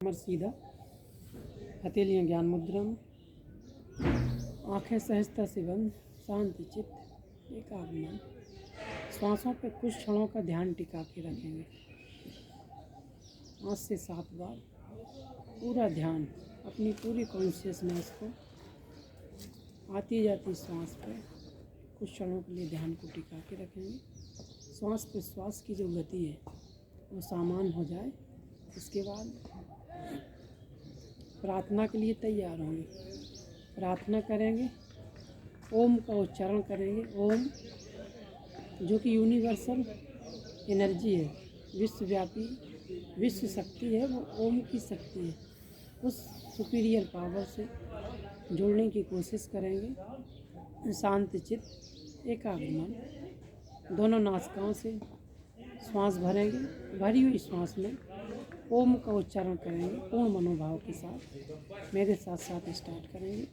कमर सीधा, हथेलियाँ ज्ञान मुद्रा में, आँखें सहजता से बंद, शांति चित्त, एकाग्र मन। श्वासों पे कुछ क्षणों का ध्यान टिका के रखेंगे। 5 से 7 बार पूरा ध्यान, अपनी पूरी कॉन्शियसनेस को आती जाती श्वास पे कुछ क्षणों के लिए ध्यान को टिका के रखेंगे। श्वास पे श्वास की जो गति है वो सामान्य हो जाए। इसके बाद प्रार्थना के लिए तैयार होंगे। प्रार्थना करेंगे, ओम का उच्चारण करेंगे। ओम जो कि यूनिवर्सल एनर्जी है, विश्वव्यापी विश्व शक्ति है, वो ओम की शक्ति है। उस सुपीरियर पावर से जुड़ने की कोशिश करेंगे। शांत चित्त, एकाग्र मन। दोनों नासिकाओं से श्वास भरेंगे। भरी हुई श्वास में ओम का उच्चारण करेंगे पूर्ण मनोभाव के साथ। मेरे साथ साथ स्टार्ट करेंगे।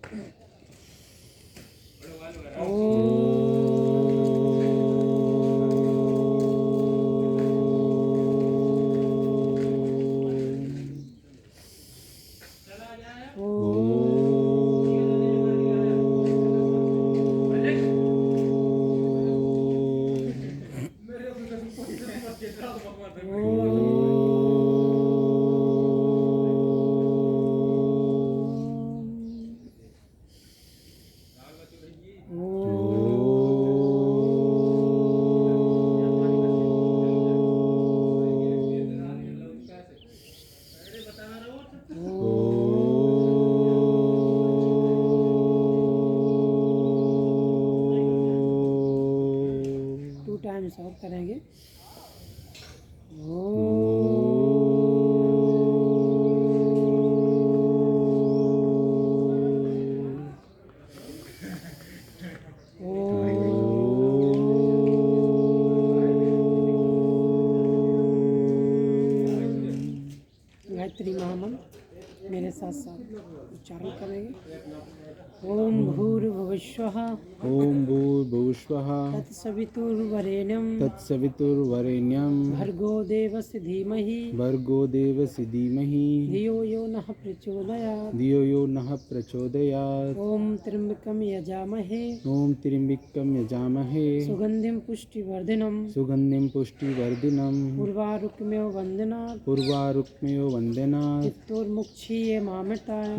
टाइम्स और करेंगे। गायत्री महामंत्र मेरे साथ साथ उच्चारण करेंगे। ओम भूर्भुवस्वः ओम भूर्भुवस्वः तत्सवितुर्वरेण्यं भर्गो देवस्य धीमहि धियो यो नः प्रचोदयात्। ओम त्र्यंबकं यजामहे सुगंधिं पुष्टिवर्धिनं उर्वारुकमेव वन्दनात् मृत्योर्मुक्षीये मामृताय।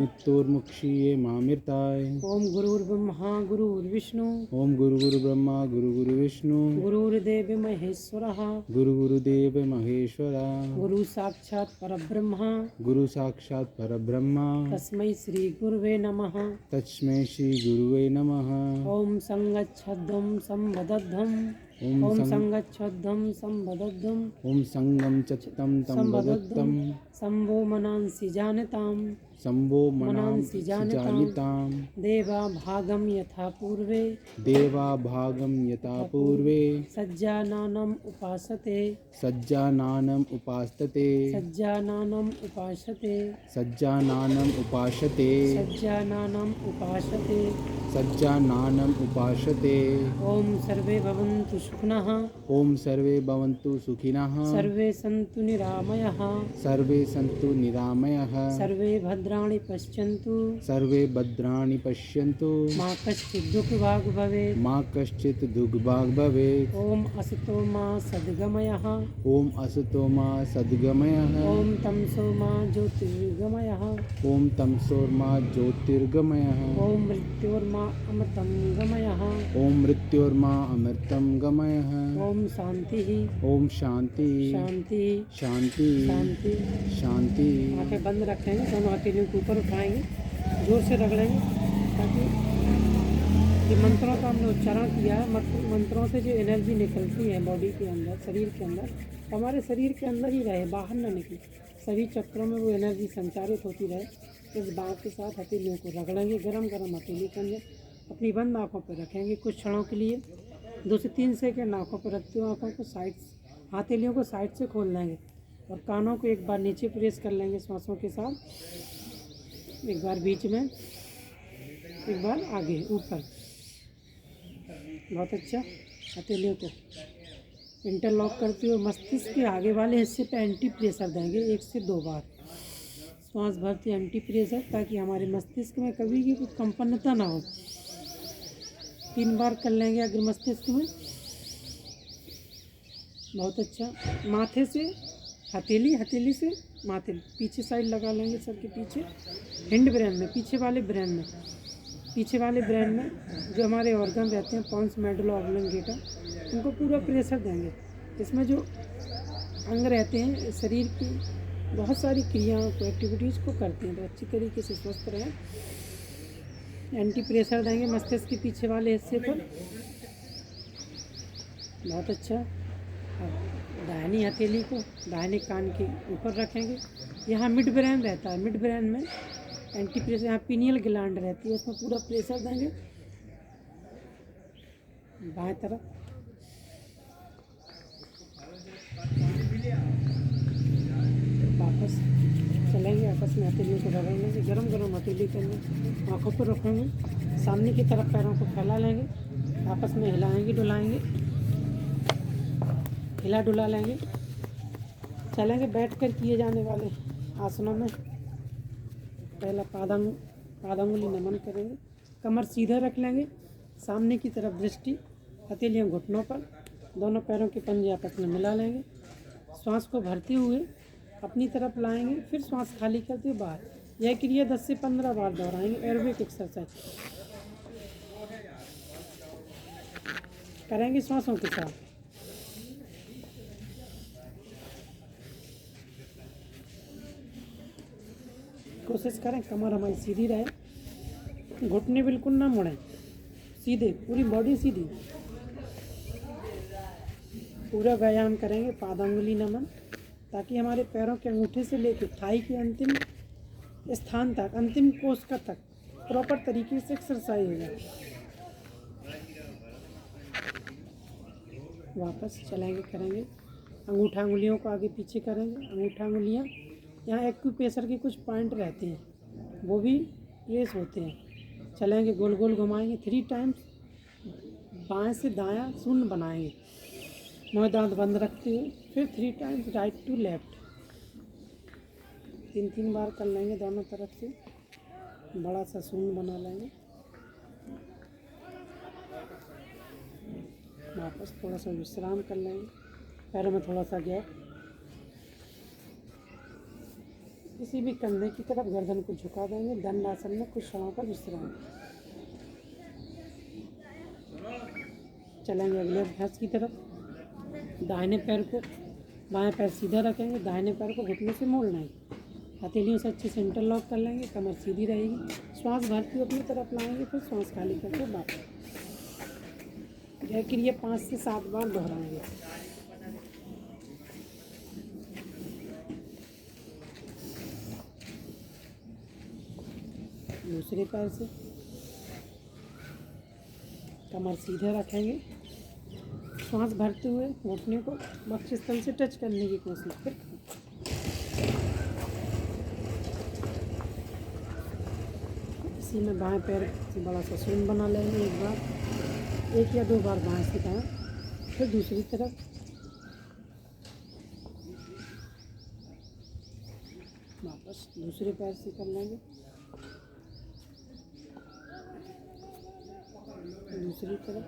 ओम गुरुर्ब्रह्मा गुरुर्विष्णु गुरुर्देव महेश्वरः गुरु साक्षात् परब्रह्म तस्मै श्री गुरुवे नमः। ओम संगच्छध्वं संवदध्वं ओम संगम चत्तं संवदत्तं शंभो मनांसि जानिताम् देवा भागं यथा पूर्वे सज्जानानम् उपासते। ओम सर्वे भवन्तु सुखिनः सर्वे सन्तु निरामयाः सर्वे भद्राणि पश्यन्तु मा कश्चित् दुःखभाग् भवेत्। ओम असतो मा सद्गमयः ओम तमसो मा ज्योतिर्गमयः ओम मृत्योर्मा अमृतं गमयः। ओम शांति। आंखें बंद रखेंगे, दोनों हथेलियों को ऊपर उठाएंगे, जोर से रगड़ेंगे ताकि ये मंत्रों का हमने उच्चारण किया है। मंत्रों से जो एनर्जी निकलती है बॉडी के अंदर, शरीर के अंदर, हमारे शरीर के अंदर ही रहे, बाहर ना निकले, सभी चक्रों में वो एनर्जी संचारित होती रहे। इस बात के साथ हथेलियों को रगड़ेंगे, गरम हथेली के अंदर अपनी बंद आँखों पर रखेंगे कुछ क्षणों के लिए। 2 से 3 सेकंड आँखों पर रखते हुए आँखों को साइड, हथेलियों को साइड से खोल देंगे और कानों को एक बार नीचे प्रेस कर लेंगे श्वासों के साथ, एक बार बीच में, एक बार आगे ऊपर। बहुत अच्छा। हथेलियों को इंटरलॉक करते हुए मस्तिष्क के आगे वाले हिस्से पे एंटी प्रेशर देंगे 1 से 2 बार। श्वास भरते एम्प्टी प्रेशर, ताकि हमारे मस्तिष्क में कभी भी कुछ कंपनता ना हो। 3 बार कर लेंगे अगर मस्तिष्क में। बहुत अच्छा। माथे से हथेली, हथेली से माथे पीछे साइड लगा लेंगे, सर के पीछे, हिंड ब्रेन में, पीछे वाले ब्रेन में, पीछे वाले ब्रेन में जो हमारे ऑर्गन रहते हैं, पॉन्स मेडुला ऑब्लोंगेटा, उनको पूरा प्रेशर देंगे। इसमें जो अंग रहते हैं शरीर की बहुत सारी क्रियाओं को, एक्टिविटीज़ को करते हैं, तो अच्छी तरीके से स्वस्थ रहें। एंटी प्रेशर देंगे मस्तिष्क के पीछे वाले हिस्से पर। बहुत अच्छा। अब दाहिनी हथेली को दाहिने कान के ऊपर रखेंगे। यहाँ मिड ब्रेन रहता है, मिड ब्रेन में एंटी प्रेशर, यहाँ पीनियल ग्लैंड रहती है, उसमें पूरा प्रेशर देंगे। बाएं तरफ वापस चलेंगे, आपस में हथेलियों को रगड़ेंगे, गरम गरम हथेली करने, आँखों पर रखेंगे, सामने की तरफ पैरों को फैला लेंगे, आपस में हिलाएंगे डुलाएंगे, हिला डुला लेंगे। चलेंगे बैठकर किए जाने वाले आसनों में। पहला पादांगुली नमन करेंगे, कमर सीधा रख लेंगे, सामने की तरफ दृष्टि, हथेलियाँ घुटनों पर, दोनों पैरों के पंजे आपस में मिला लेंगे। श्वास को भरते हुए अपनी तरफ लाएंगे, फिर श्वास खाली करते हुए बाहर। यह क्रिया 10 से 15 बार दोहराएंगे। एरोबिक एक्सरसाइज करेंगे श्वासों के साथ। कोशिश करें कमर हमारी सीधी रहे, घुटने बिल्कुल ना मुड़ें, सीधे, पूरी बॉडी सीधी। पूरा व्यायाम करेंगे पादांगुली नमन, ताकि हमारे पैरों के अंगूठे से लेकर थाई के अंतिम स्थान तक, अंतिम कोशिका तक प्रॉपर तरीके से एक्सरसाइज हो जाए। वापस चलेंगे, करेंगे अंगूठा अंगुलियों को आगे पीछे करेंगे। अंगूठा अंगुलियाँ, यहाँ एक्यूप्रेशर के कुछ पॉइंट रहते हैं, वो भी प्रेस होते हैं। चलेंगे, गोल गोल घुमाएंगे 3 टाइम्स, बाएं से दायां शून्य बनाएंगे, मुँह दांत बंद रखते हुए। फिर 3 टाइम्स राइट टू लेफ्ट, 3 बार कर लेंगे दोनों तरफ से, बड़ा सा शून्य बना लेंगे। वापस थोड़ा सा विश्राम कर लेंगे, पैरों में थोड़ा सा गैप, किसी भी कंधे की तरफ गर्दन को झुका देंगे। दंडासन में कुछ क्षणों का विश्राम। चलेंगे अगले अभ्यास की तरफ। दाहिने पैर को, बाएं पैर सीधा रखेंगे, दाहिने पैर को घुटने से मोड़ना है, हथेलियों से अच्छे से इंटरलॉक कर लेंगे, कमर सीधी रहेगी। श्वास भरती हुए अपनी तरफ लाएंगे, फिर श्वास खाली करके वापस। यह क्रिया 5 से 7 बार दोहराएंगे। दूसरे पैर से कमर सीधे रखेंगे, श्वास भरते हुए घुटने को वक्षस्थल से टच करने की कोशिश करें। इसी में बाएं पैर से बड़ा सा शून्य बना लेंगे। एक बार, 1 या 2 बार बाएं से दाएं, फिर दूसरी तरफ। वापस दूसरे पैर से कर लेंगे, दूसरी तरफ।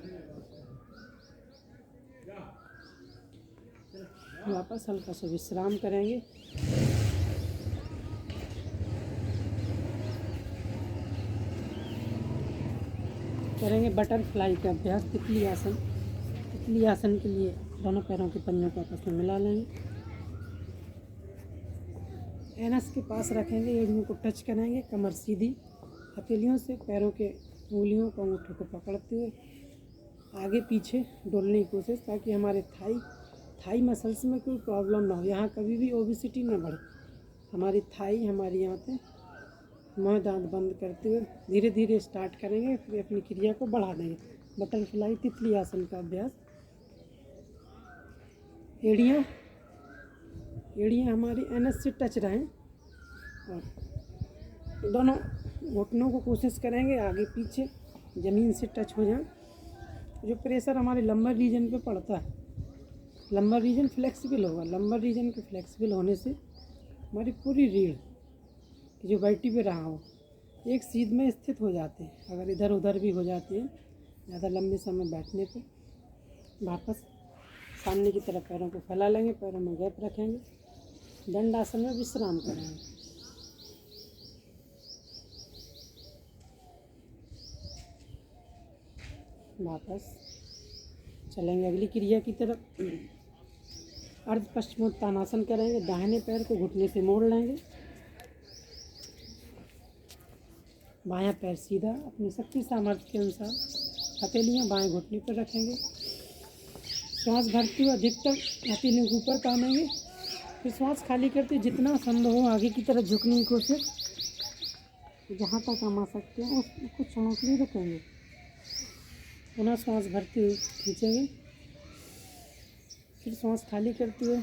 वापस हल्का सा विश्राम करेंगे। करेंगे बटरफ्लाई का अभ्यास, तितली आसन। तितली आसन के लिए दोनों पैरों के पंजों को आपस में मिला लेंगे, एनस के पास रखेंगे, एड़ियों को टच करेंगे, कमर सीधी, हथेलियों से पैरों के उंगलियों को, अंगूठों को पकड़ते हुए आगे पीछे डोलने की कोशिश, ताकि हमारे थाई मसल्स में कोई प्रॉब्लम ना हो, यहाँ कभी भी ओबेसिटी ना बढ़े। हमारी थाई, हमारी यहाँ पे मुँह दांत बंद करते हुए धीरे धीरे स्टार्ट करेंगे, फिर अपनी क्रिया को बढ़ा देंगे। बटरफ्लाई तितली आसन का अभ्यास। एड़ियाँ हमारी एनस से टच रहें, और दोनों घुटनों को कोशिश करेंगे आगे पीछे ज़मीन से टच हो जाए। जो प्रेशर हमारे लंबर रीजन पे पड़ता है, लंबर रीजन फ्लेक्सिबल होगा। लंबर रीजन के फ्लेक्सिबल होने से हमारी पूरी रीढ़ कि जो बैठी पे रहा हो एक सीध में स्थित हो जाते हैं। अगर इधर उधर भी हो जाते हैं ज़्यादा लंबे समय बैठने पे, वापस सामने की तरफ पैरों को फैला लेंगे, पैरों में गैप रखेंगे, दंड आसन में विश्राम करेंगे। वापस चलेंगे अगली क्रिया की तरफ। अर्ध पश्चिमोत्तानासन करेंगे। दाहिने पैर को घुटने से मोड़ लेंगे, बायां पैर सीधा अपनी शक्ति सामर्थ्य के अनुसार हथेलियां बाएं घुटने पर रखेंगे। श्वास भरते हुए अधिकतम हथेलियों को ऊपर तानेंगे, फिर श्वास खाली करते जितना संभव हो आगे की तरफ झुकने की कोशिश, जहाँ तक हम आ सकते हैं उस कुछ क्षणों के लिए रखेंगे। पुनः श्वास भरते हुए खींचेंगे, फिर श्वास खाली करते हुए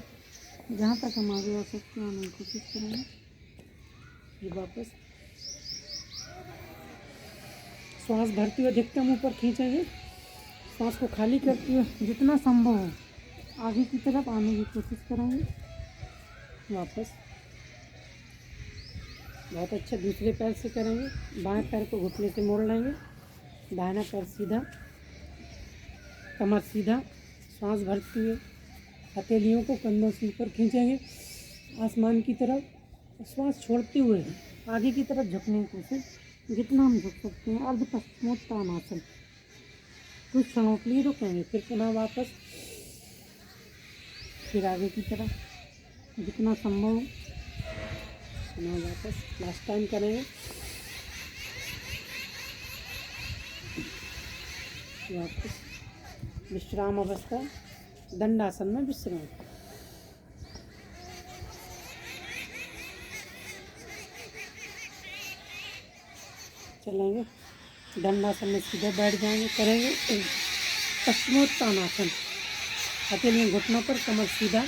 जहाँ तक हम आगे आ सकते हैं आने की कोशिश करेंगे। फिर वापस श्वास भरते हुए अधिकतम ऊपर खींचेंगे, श्वास को खाली करते हुए जितना संभव हो आगे की तरफ आने की कोशिश करेंगे। वापस बहुत अच्छा दूसरे पैर से करेंगे। बाएं पैर को घुटने से मोड़ लेंगे, दाहिना पैर सीधा, कमर सीधा, श्वास भरते हुए हथेलियों को कंधों से ऊपर खींचेंगे आसमान की तरफ। श्वास छोड़ते हुए आगे की तरफ झुकने की कोशिश, जितना हम झुक सकते हैं। अर्ध पश्चिमोत्तानासन कुछ क्षणों के लिए रुकेंगे, फिर पुनः वापस, फिर आगे की तरफ जितना संभव हो पुनः वापस। लास्ट टाइम करेंगे। वापस विश्राम अवस्था, दंडासन में विश्राम। चलेंगे दंडासन में सीधे बैठ जाएंगे, करेंगे पश्चिमोत्तानासन। हथेलियां घुटनों पर, कमर सीधा,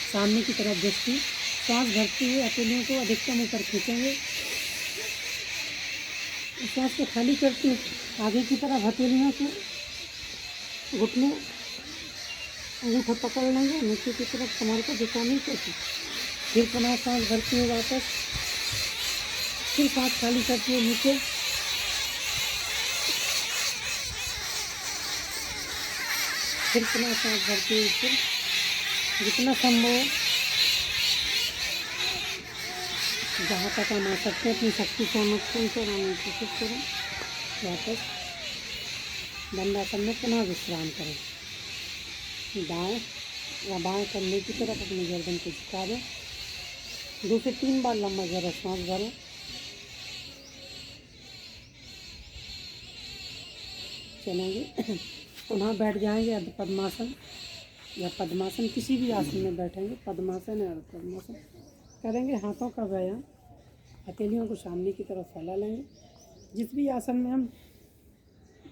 सामने की तरफ दृष्टि, श्वास भरते हुए हथेलियों को अधिकतम ऊपर खींचेंगे, श्वास को खाली करते हुए आगे की तरफ हथेलियों को घुटने अंगूठा पकड़ लेंगे, नीचे की तरफ कमर को झुकाने की कोशिश। फिर पुनः सांस भरते हुए वापस, फिर सांस खाली करते हुए नीचे, फिर पुनः सांस भरते हुए ऊपर, जितना संभव हो जहाँ तक हम आ सकते हैं अपनी शक्ति सामर्थ्य से आने की कोशिश करें। वापस दंडासन में पुनः विश्राम करें। दाएं या बाएं कंधे की तरफ अपनी गर्दन को झुका दें। 2 से 3 बार लंबा गहरा सांस भरें। चलेंगे पुनः बैठ जाएंगे अर्ध पद्मासन या पद्मासन, किसी भी आसन में बैठेंगे। पद्मासन या अर्ध पद्मासन करेंगे। हाथों का व्यायाम, हथेलियों को सामने की तरफ फैला लेंगे। जिस भी आसन में हम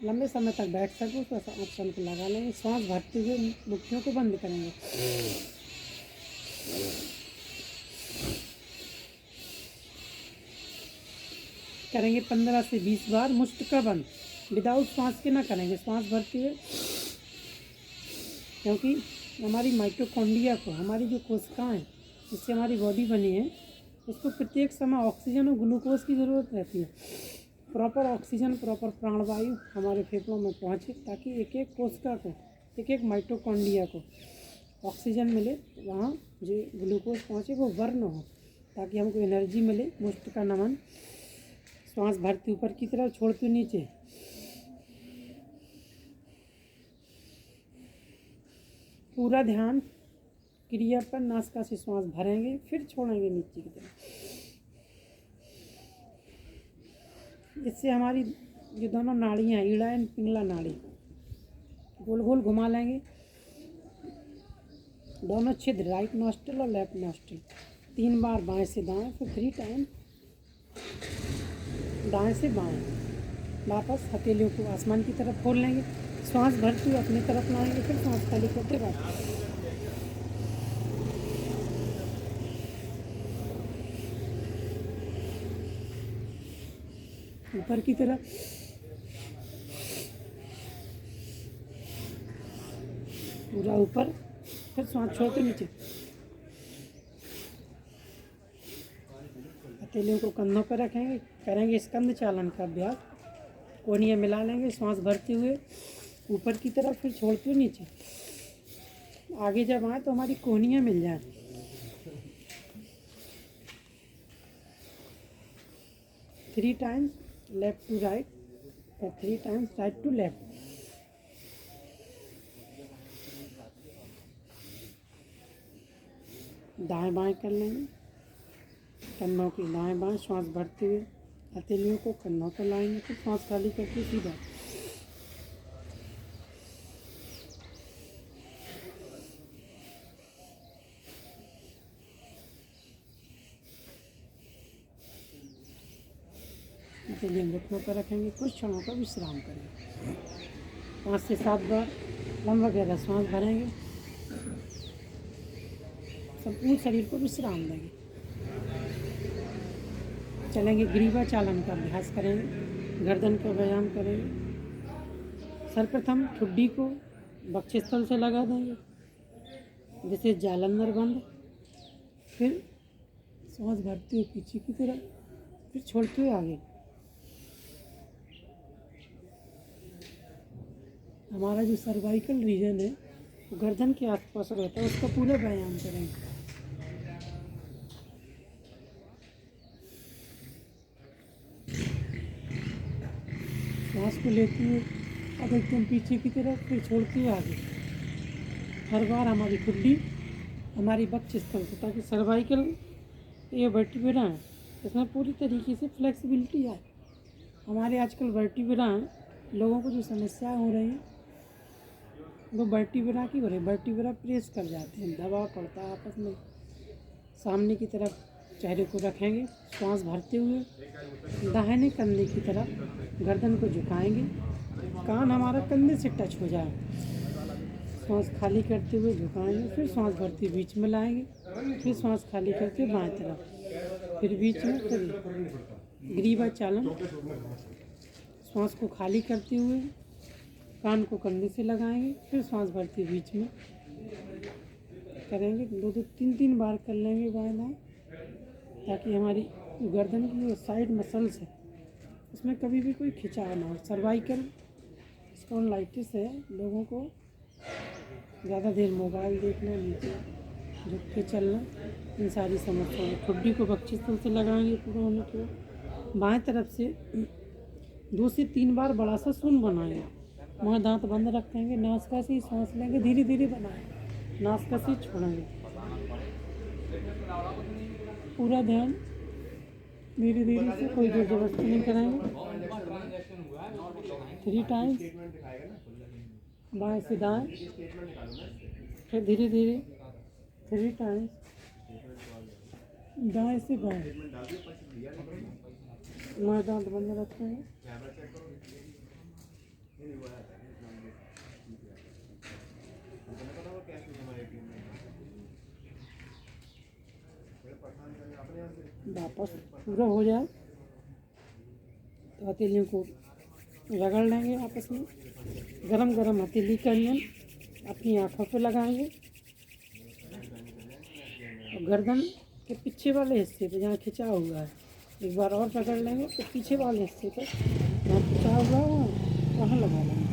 लंबे समय तक बैठ सकें उस आसन को लगा लेंगे। सांस भरते हुए मुट्ठियों को बंद करेंगे। करेंगे 15 से 20 बार मुष्ट का बंद, विदाउट सांस के ना करेंगे। सांस भरते हुए, क्योंकि हमारी माइटोकॉन्ड्रिया को, हमारी जो कोशिकाएं जिससे हमारी बॉडी बनी है, उसको प्रत्येक समय ऑक्सीजन और ग्लूकोज की ज़रूरत रहती है। प्रॉपर ऑक्सीजन, प्रॉपर प्राणवायु हमारे फेफड़ों में पहुँचे, ताकि एक एक कोशिका को, एक एक माइटोकॉन्ड्रिया को ऑक्सीजन मिले, वहाँ जो ग्लूकोज पहुँचे वो बर्न हो, ताकि हमको एनर्जी मिले। मुष्ट का नमन, श्वास भरते ऊपर की तरफ, छोड़ते नीचे। पूरा ध्यान क्रिया पर, नासिका से श्वास भरेंगे, फिर छोड़ेंगे नीचे की तरफ। इससे हमारी जो दोनों नाड़ियाँ, ईड़ा एंड पिंगला नाड़ी, गोल गोल घुमा लेंगे। दोनों छिद्र, राइट नॉस्ट्रिल और लेफ्ट नॉस्ट्रिल, 3 बार बाएं से दाएं, फिर 3 टाइम दाएं से बाएं। वापस हथेलियों को आसमान की तरफ खोल लेंगे, श्वास भरते हुए अपनी तरफ लाएंगे, फिर सांस खाली करते वापस। ऊपर की तरफ, पूरा ऊपर, फिर सांस छोड़ते नीचे। हथेलियों को कंधों पर रखेंगे, करेंगे स्कंद चालन का अभ्यास। कोहनियाँ मिला लेंगे श्वास भरते हुए ऊपर की तरफ, फिर छोड़ते हुए नीचे। आगे जब आए तो हमारी कोहनियाँ मिल जाए। Three times left to right और 3 टाइम्स राइट टू लेफ्ट। दाएं बाएं कर लेंगे, कंधों की दाएं बाएं श्वास भरते हुए हथेलियों को कंधों पर लाएंगे, फिर श्वास खाली करके सीधा। हथेलियाँ घुटनों पर रखेंगे, कुछ क्षणों का विश्राम करेंगे। 5 से 7 बार लंबा गहरा श्वास भरेंगे, संपूर्ण शरीर को विश्राम देंगे। चलेंगे, ग्रीवा चालन का अभ्यास करेंगे, गर्दन का व्यायाम करेंगे। सर्वप्रथम ठुड्डी को वक्षस्थल से लगा देंगे जैसे जालंधर बंद, फिर सांस भरते हुए पीछे की तरफ, फिर छोड़ते हुए आगे। हमारा जो सर्वाइकल रीजन है वो गर्दन के आसपास रहता है, उसका पूरा व्यायाम करेंगे। सांस को लेते हुए अब एकदम पीछे की तरफ, फिर छोड़ते हुए आगे। हर बार हमारी ठुड्डी हमारी वक्षस्थल से, ताकि सर्वाइकल ये वर्टिब्रा है इसमें पूरी तरीके से फ्लेक्सिबिलिटी आए। हमारे आजकल वर्टिब्रा लोगों को जो समस्याएं हो रही हैं वो वर्टिब्रा की हो रही है। वर्टिब्रा प्रेस कर जाते हैं, दबाव पड़ता है आपस में। सामने की तरफ चेहरे को रखेंगे, श्वास भरते हुए दाहिने कंधे की तरफ गर्दन को झुकाएंगे, कान हमारा कंधे से टच हो जाए। श्वास खाली करते हुए झुकाएंगे, फिर श्वास भरते बीच में लाएंगे, फिर श्वास खाली करके बाएं तरफ, फिर बीच में, फिर ग्रीवा चालन। श्वास को खाली करते हुए कान को कंधे से लगाएंगे, फिर श्वास भरते बीच में करेंगे। 2-2, 3-3 बार कर लेंगे बाएं दाएं, ताकि हमारी गर्दन की जो साइड मसल्स है उसमें कभी भी कोई खिंचाव ना हो। सर्वाइकल स्पॉन्डिलाइटिस है, लोगों को ज़्यादा देर मोबाइल देखना, नीचे झुक के चलना, इन सारी समस्याओं। ठुड्डी को वक्षस्थल से लगाएंगे पूरा होने के बाद। बाएं तरफ से 2 से 3 बार बड़ा सा शून्य बनाएंगे। वहाँ दांत बंद रखेंगे, नासिका से ही सांस लेंगे, धीरे धीरे बनाएंगे, नासिका से छोड़ेंगे। पूरा ध्यान धीरे धीरे से, कोई जोर जबरदस्ती नहीं कराएंगे। 3 टाइम्स बाएं से दाएं, फिर धीरे धीरे 3 टाइम्स दाएं से बाएं। वहाँ दांत बंद रखेंगे। वापस पूरा हो जाए तो हथेलियों को रगड़ लेंगे आपस में। गरम गरम हथेली का अंजन अपनी आँखों पे लगाएंगे और गर्दन के पीछे वाले हिस्से पे जहाँ खिंचा हुआ है एक बार और रगड़ लेंगे, तो पीछे वाले हिस्से पे जहाँ खिंचा हुआ है वहाँ लगा लेंगे।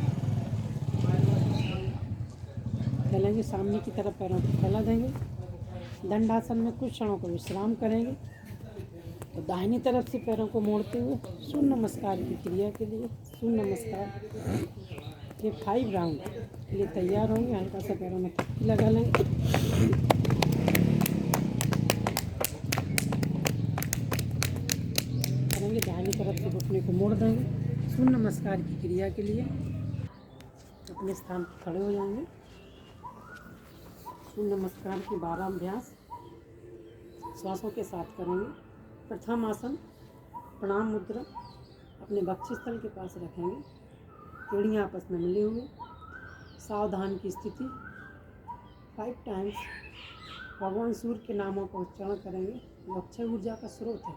चलेंगे, सामने की तरफ पैरों को फैला देंगे। दंडासन में कुछ क्षणों को विश्राम करेंगे। तो दाहिनी तरफ से पैरों को मोड़ते हुए सूर्य नमस्कार की क्रिया के लिए, सूर्य नमस्कार के 5 राउंड के लिए तैयार होंगे। हल्का सा पैरों में थपकी लगा लेंगे। करेंगे, दाहिनी तरफ से घुटने को मोड़ देंगे। सूर्य नमस्कार की क्रिया के लिए अपने स्थान पर खड़े हो जाएंगे। सूर्य नमस्कार के 12 अभ्यास श्वासों के साथ करेंगे। प्रथम आसन, प्रणाम मुद्रा, अपने वक्षस्थल के पास रखेंगे, एड़ियाँ आपस में मिले हुए, सावधान की स्थिति। 5 टाइम्स भगवान सूर्य के नामों का उच्चारण करेंगे, जो अक्षय ऊर्जा का स्रोत है।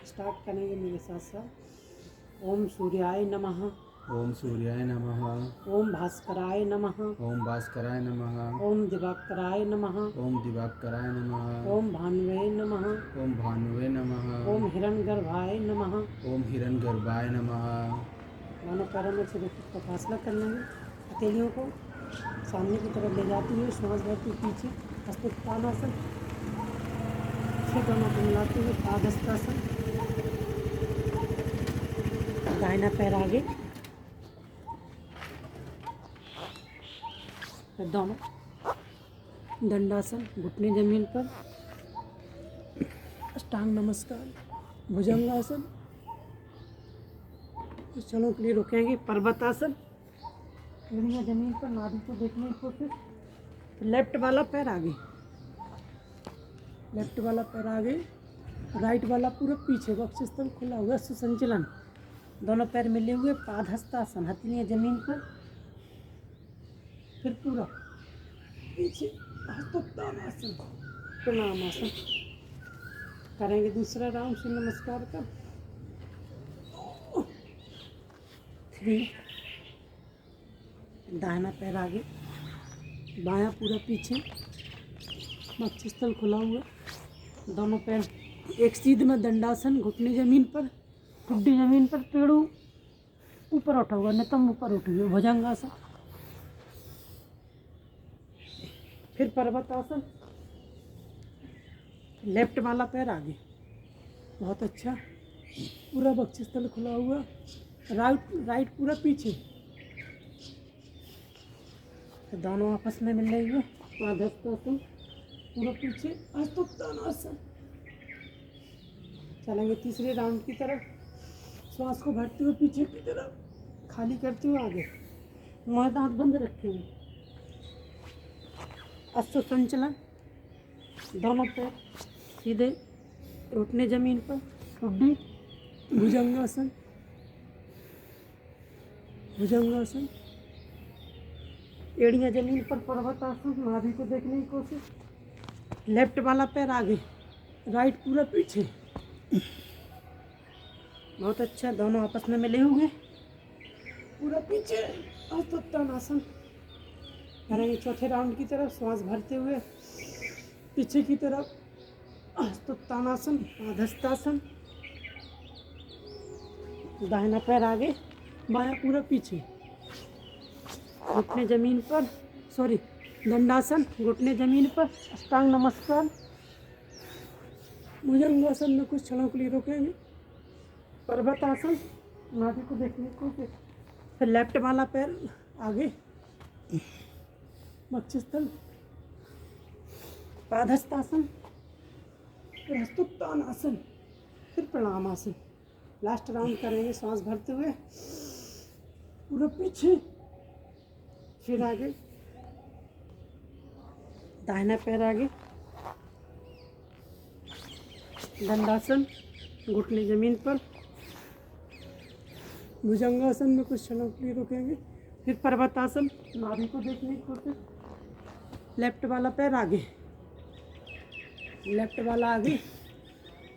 स्टार्ट करेंगे मेरे साथ साथ। ओम सूर्याय नमः, ओम सूर्याय नमः, ओम भास्कराय नमः, ओम भास्कराय नमः, ओम दिवाकराय नमः, ओम दिवाकराय नमः, ओम भानुवे नमः, ओम भानुवे नमः, ओम हिरण्यगर्भाय नमः। ओम हिरण्यगर्भाय नमः। दोनों पैरों में से का फासला कर लेंगे। हथेलियों को सामने की तरफ ले जाते हुए श्वास भरते पीछे हस्तोत्तानासन। फिर दोनों को मिलाते हुए पादहस्तासन। दाहिना पैर आगे, फिर दोनों दंडासन, घुटने जमीन पर, अष्टांग नमस्कार, भुजंगासन। कुछ क्षणों के लिए रुकेंगे। पर्वतासन, एड़ियाँ जमीन पर, नाभि को देखने की कोशिश। लेफ्ट वाला पैर आगे, लेफ्ट वाला पैर आगे, राइट वाला पूरा पीछे, वक्षस्थल खुला हुआ, सुसंचलन। दोनों पैर मिले हुए, पादहस्तासन, हथेलियाँ जमीन पर, फिर पूरा पीछे हस्तोत्तानासन, प्रणामासन करेंगे। दूसरा राउंड सूर्य नमस्कार का। 3, दाहिना पैर आगे, बायां पूरा पीछे, वक्षस्थल खुला हुआ, दोनों पैर एक सीध में दंडासन, घुटने जमीन पर, ठुड्डी जमीन पर, पेड़ों ऊपर उठा हुआ, नितंब ऊपर उठी हुई, भुजंगासन। फिर पर्वतासन, लेफ्ट वाला पैर आगे, बहुत अच्छा, पूरा वक्षस्थल खुला हुआ, राइट पूरा पीछे, फिर दोनों आपस में मिल रही है। पादहस्तासन, पूरा पीछे, हस्तोत्तानासन। चलेंगे तीसरे राउंड की तरफ। श्वास को भरते हुए पीछे की तरफ, खाली करते हुए आगे, मुँह दांत बंद रखेंगे। अश्व संचलन, दोनों पैर सीधे, घुटने जमीन पर, ठुड्डी, भुजंगासन, भुजंगासन, एड़ियाँ जमीन पर, पर्वतासन, नाभि को देखने की कोशिश। लेफ्ट वाला पैर आगे, राइट पूरा पीछे, बहुत अच्छा, दोनों आपस में मिले हुए, पूरा पीछे, हस्तोत्तानासन करेंगे। चौथे राउंड की तरफ श्वास भरते हुए पीछे की तरफ, हस्तोत्तानासन, पादहस्तासन, दाहिना पैर आगे, बायां पूरा पीछे, घुटने जमीन पर, दंडासन, घुटने जमीन पर, अष्टांग नमस्कार, भुजंगासन में कुछ क्षणों के लिए रुकेंगे। पर्वतासन, नाभि को देखने की कोशिश। फिर लेफ्ट वाला पैर आगे, वक्षस्थल, पादहस्तासन, फिर हस्तोत्तानासन, फिर प्रणामासन। लास्ट राउंड करेंगे श्वास भरते हुए, पूरा पीछे, फिर आगे, दाहिना पैर आगे, दंडासन, घुटने जमीन पर, भुजंगासन में कुछ क्षणों के लिए रुकेंगे। फिर पर्वतासन, नाभि को देखने की कोशिश। लेफ्ट वाला पैर आगे, लेफ्ट वाला आगे,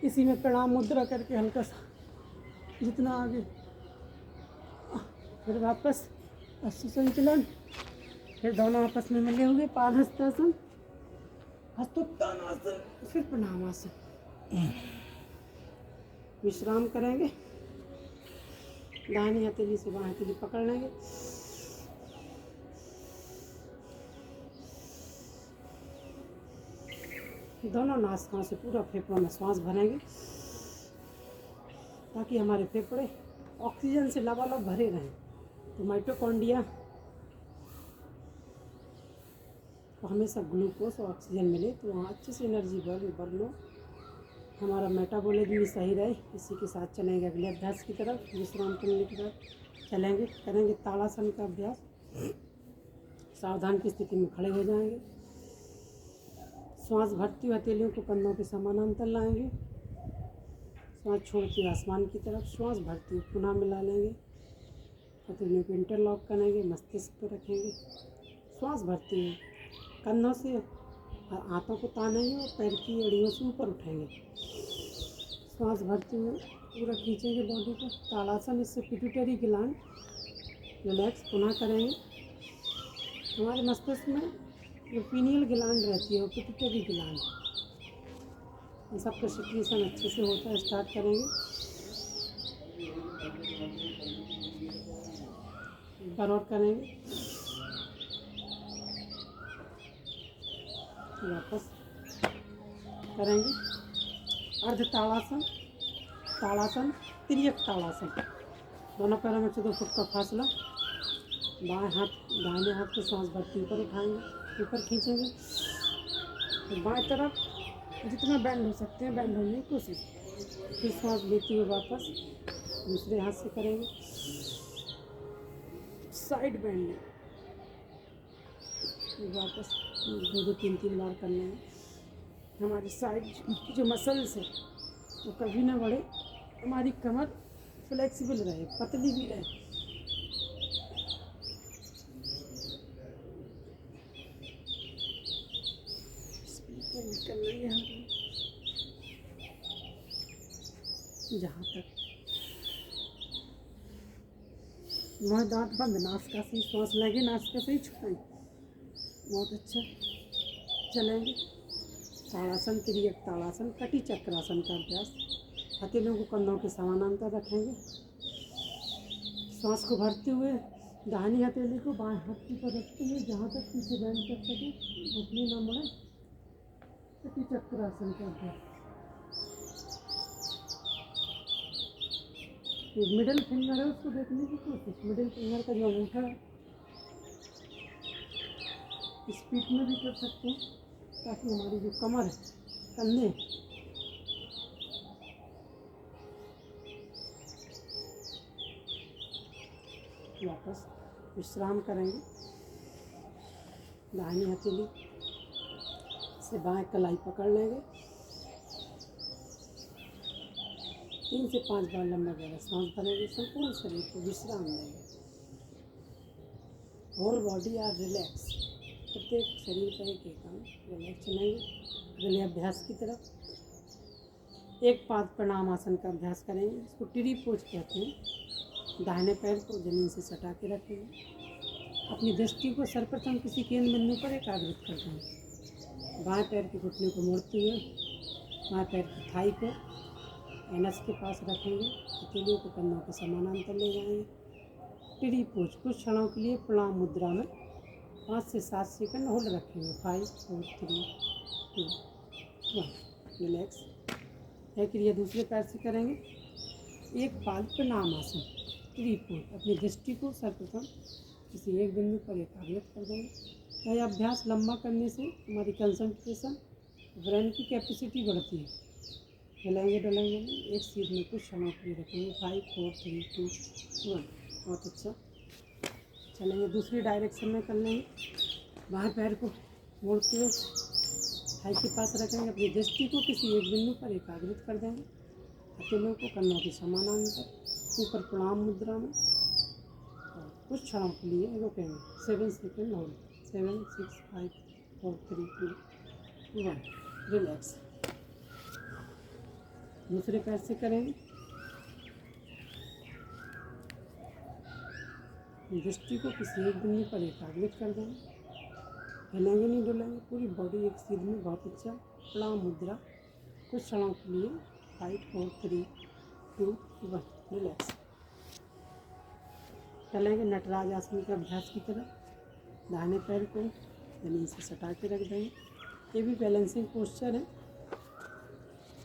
इसी में प्रणाम मुद्रा करके हल्का सा जितना आगे, फिर वापस अश्व संचलन, फिर दोनों आपस में मिले हुए, पादहस्तासन, हस्तोत्तानासन, फिर प्रणामासन। विश्राम करेंगे। दाहिनी हथेली से बाएं हथेली पकड़ लेंगे। दोनों नासिकाओं से पूरा फेफड़ों में श्वास भरेंगे ताकि हमारे फेफड़े ऑक्सीजन से लबालब भरे रहें। तो माइटोकॉन्ड्रिया को हमेशा ग्लूकोज और ऑक्सीजन मिले तो वहाँ अच्छे से एनर्जी बर्न हो, हमारा मेटाबॉलिज्म भी सही रहे। इसी के साथ चलेंगे अगले अभ्यास की तरफ। विश्राम करने के बाद करेंगे ताड़ासन का अभ्यास। सावधान की स्थिति में खड़े हो जाएंगे। श्वास भरती हुई हथेलियों को कंधों के समानांतर लाएंगे। श्वास छोड़ते हुए आसमान की तरफ श्वास भरती हुई पुनः मिला लेंगे। हथेलियों को इंटरलॉक करेंगे, मस्तिष्क पर रखेंगे। श्वास भरती हुई कंधों से हाथों को तानेंगे और पैर की एड़ियों से ऊपर उठाएंगे। श्वास भरते हुए पूरा खींचेंगे बॉडी को। ताड़ासन, इससे पिट्यूटरी ग्लैंड रिलैक्स पुनः करेंगे। हमारे मस्तिष्क में जो पीनियल ग्लैंड रहती है वो पिट्यूटरी ग्लैंड, ये सबका सिक्रीशन अच्छे से होता है। स्टार्ट करेंगे, एक बार और करेंगे, वापस करेंगे। अर्ध ताड़ासन, ताड़ासन, तिर्यक ताड़ासन। दोनों पैरों में से 2 फुट का फासला। बाएं हाथ, दाहिने हाथ को सांस भरते ऊपर उठाएंगे, ऊपर खींचेंगे। तो बाएं तरफ जितना बैंड हो सकते हैं बैंड होने की कोशिश। फिर सांस लेते हुए वापस दूसरे हाथ से करेंगे, साइड बैंड वापस 2-2, 3-3 बार करने हैं। हमारी साइड की जो मसल्स है वो कभी ना बढ़े, हमारी कमर फ्लेक्सिबल रहे, पतली भी रहे। निकलना है यहाँ पे, जहाँ तक मुँह दांत बंद, नासिका से श्वास लेंगे, नासिका से ही छोड़ेंगे। बहुत अच्छा चलेंगे। ताड़ासन, तिर्यक ताड़ासन, कटी चक्रासन का अभ्यास। हथेलियों को कंधों के समानांतर रखेंगे। सांस को भरते हुए दाहिनी हथेली को बाएं हाथ की पर रखते हुए जहाँ तक पीछे बैंड कर सके, घुटने न मुड़े। कटी चक्रासन का अभ्यास। मिडिल फिंगर है उसको देखने की कोशिश। मिडिल फिंगर का जो अंगूठा है स्पीड में भी कर सकते हैं, ताकि हमारी जो कमर है, कंधे, वापस विश्राम करेंगे। दाहिनी हथेली से बाएं कलाई पकड़ लेंगे। 3 से 5 बार लंबा गहरा सांस भरेंगे। संपूर्ण शरीर को विश्राम देंगे। Whole body are relax. प्रत्येक शरीर का एक अंग रिलैक्स चलेंगे। अगले अभ्यास की तरफ एक पाद प्रणाम आसन का अभ्यास करेंगे। इसको टिरी पोज कहते हैं। दाहिने पैर को जमीन से सटा के रखेंगे। अपनी दृष्टि को सर्वप्रथम किसी केंद्र बिंदु पर एकाग्रित करते हैं। बाएं पैर के घुटने को मोड़ते हुए बाएं पैर की थाई को एनस के पास रखेंगे। हथेलियों को कंधों के समानांतर ले जाएंगे। टिरी पोज कुछ क्षणों के लिए प्रणाम मुद्रा में 5 से 7 सेकंड होल्ड रखेंगे। 5, 4, 3, 2, 1। रिलैक्स। यह क्रिया दूसरे पैर से करेंगे। एक पाद प्रणाम आसन, टिरी पोज। अपनी दृष्टि को सर्वप्रथम किसी एक बिंदु पर एकाग्रित कर देंगे। यह अभ्यास लंबा करने से हमारी कंसंट्रेशन, ब्रेन की कैपेसिटी बढ़ती है। हिलाएंगे डलेंगे नहीं, एक सीध में कुछ क्षणों के लिए रखेंगे। 5, 4, 3, 2, 1। बहुत अच्छा चलेंगे। दूसरी डायरेक्शन में कर लेंगे। बाएं पैर को मोड़ते हुए थाई के पास रखेंगे। अपनी दृष्टि को किसी एक बिंदु पर एकाग्रित कर देंगे। हथेलियों को कंधों के समानांतर ऊपर प्रणाम मुद्रा में और कुछ क्षणों के लिए रोकेंगे। 7 सेकंड होल्ड। 7, 6, 5, 4, 3, 2, 1। रिलैक्स। दूसरे पैर से करेंगे। दृष्टि को किसी एक बिंदु पर एकाग्रित कर देंगे। हिलेंगे नहीं डुलेंगे, पूरी बॉडी एक सीध में। बहुत अच्छा। प्रणाम मुद्रा कुछ क्षणों के लिए। 5, 4, 3, 2, 1। रिलैक्स। चलेंगे नटराज आसन के अभ्यास की तरफ। दाहिने पैर को जमीन से सटा के रख देंगे। ये भी बैलेंसिंग पोस्चर है।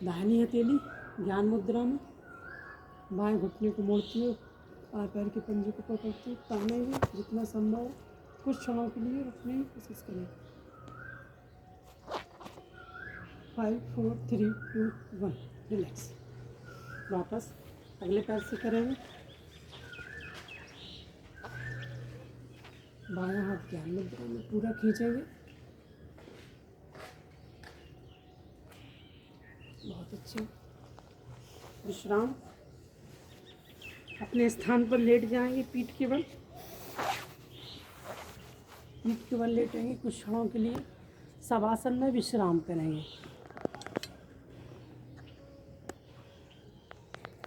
दाहिनी हथेली ज्ञान मुद्रा में, बाएं घुटने को मोड़ते हुए बाएं पैर के पंजे को पकड़ते हुए तानेंगे जितना संभव है। कुछ क्षणों के लिए रखने की कोशिश करें। 5, 4, 3, 2, 1। रिलैक्स। वापस अगले पैर से करेंगे। बायां हाथ ज्ञान मुद्रा में पूरा खींचेंगे। बहुत अच्छे। विश्राम। अपने स्थान पर लेट जाएंगे। पीठ के बल लेटेंगे। कुछ क्षणों के लिए शवासन में विश्राम करेंगे।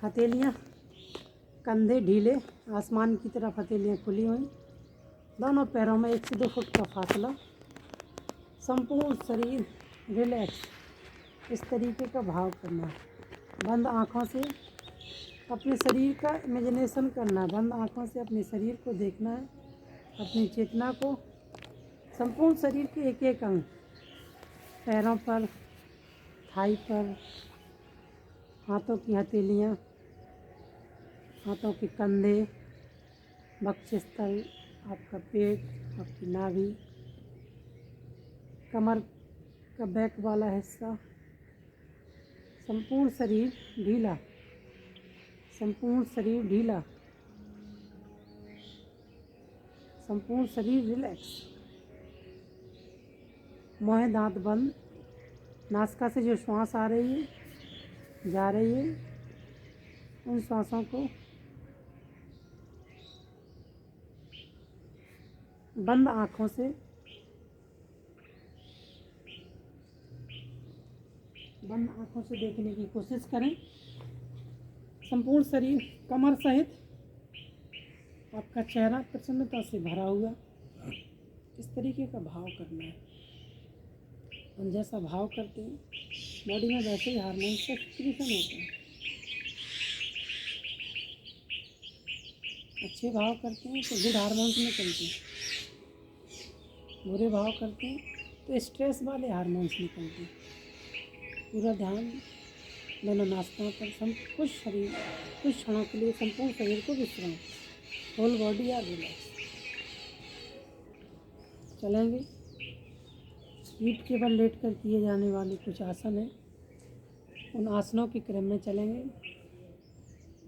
हथेलियाँ कंधे ढीले, आसमान की तरफ हथेलियाँ खुली हुई। दोनों पैरों में 1 से 2 फुट का फासला। संपूर्ण शरीर रिलैक्स। इस तरीके का भाव करना है। बंद आँखों से अपने शरीर का इमेजिनेशन करना है। बंद आँखों से अपने शरीर को देखना है, अपनी चेतना को, संपूर्ण शरीर के एक एक अंग, पैरों पर, थाई पर, हाथों की हथेलियाँ, हाथों के कंधे, वक्षस्थल, आपका पेट, आपकी नाभि, कमर का बैक वाला हिस्सा, संपूर्ण शरीर ढीला, संपूर्ण शरीर ढीला, संपूर्ण शरीर रिलैक्स। मोहे दांत बंद। नासिका से जो श्वास आ रही है, जा रही है, उन श्वासों को बंद आँखों से देखने की कोशिश करें। संपूर्ण शरीर कमर सहित आपका चेहरा प्रसन्नता से भरा हुआ, इस तरीके का भाव करना है। हम जैसा भाव करते हैं बॉडी में वैसे ही हार्मोन का सिक्रीशन होता है। अच्छे भाव करते हैं तो गुड हार्मोन्स निकलते हैं, बुरे भाव करते हैं तो स्ट्रेस वाले हार्मोन्स निकलते हैं। पूरा ध्यान दोनों नासिकाओं पर, कुछ क्षणों के लिए संपूर्ण शरीर को विश्राम, होल बॉडी या रिलैक्स। चलेंगे। पीठ के बल लेट कर किए जाने वाले कुछ आसन हैं, उन आसनों के क्रम में चलेंगे।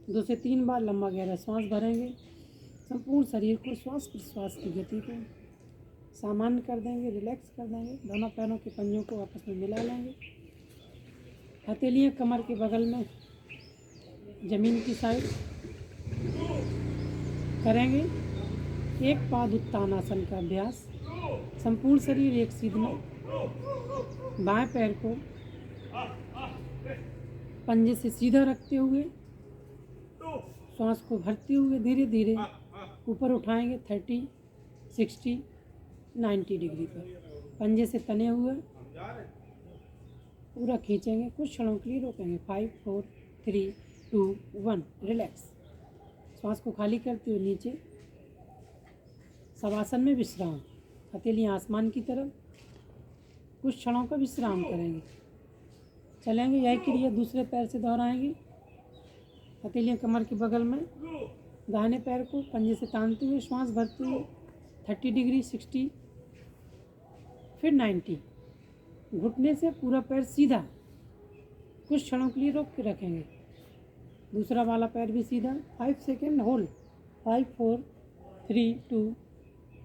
2 से 3 बार लंबा गहरा श्वास भरेंगे। संपूर्ण शरीर को श्वास प्रश्वास की गति को सामान्य कर देंगे, रिलैक्स कर देंगे। दोनों पैरों के पंजों को आपस में मिला लेंगे। हथेलियाँ कमर के बगल में जमीन की साइड करेंगे। एक पाद उत्तानासन का अभ्यास। संपूर्ण शरीर एक सीध में, बाएं पैर को पंजे से सीधा रखते हुए श्वास को भरते हुए धीरे धीरे ऊपर उठाएंगे। 30, 60, 90 डिग्री पर पंजे से तने हुए पूरा खींचेंगे। कुछ क्षणों के लिए रोकेंगे। 5, 4, 3, 2, 1 रिलैक्स। श्वास को खाली करते हुए नीचे शवासन में विश्राम। हथेलियाँ आसमान की तरफ, कुछ क्षणों का विश्राम करेंगे। चलेंगे। यह क्रिया दूसरे पैर से दोहराएंगे। हथेलियाँ कमर के बगल में, दाहिने पैर को पंजे से तानते हुए श्वास भरते हुए 30 डिग्री, 60, फिर 90। घुटने से पूरा पैर सीधा, कुछ क्षणों के लिए रोक के रखेंगे। दूसरा वाला पैर भी सीधा। 5 सेकेंड होल्ड। 5, 4, 3, 2,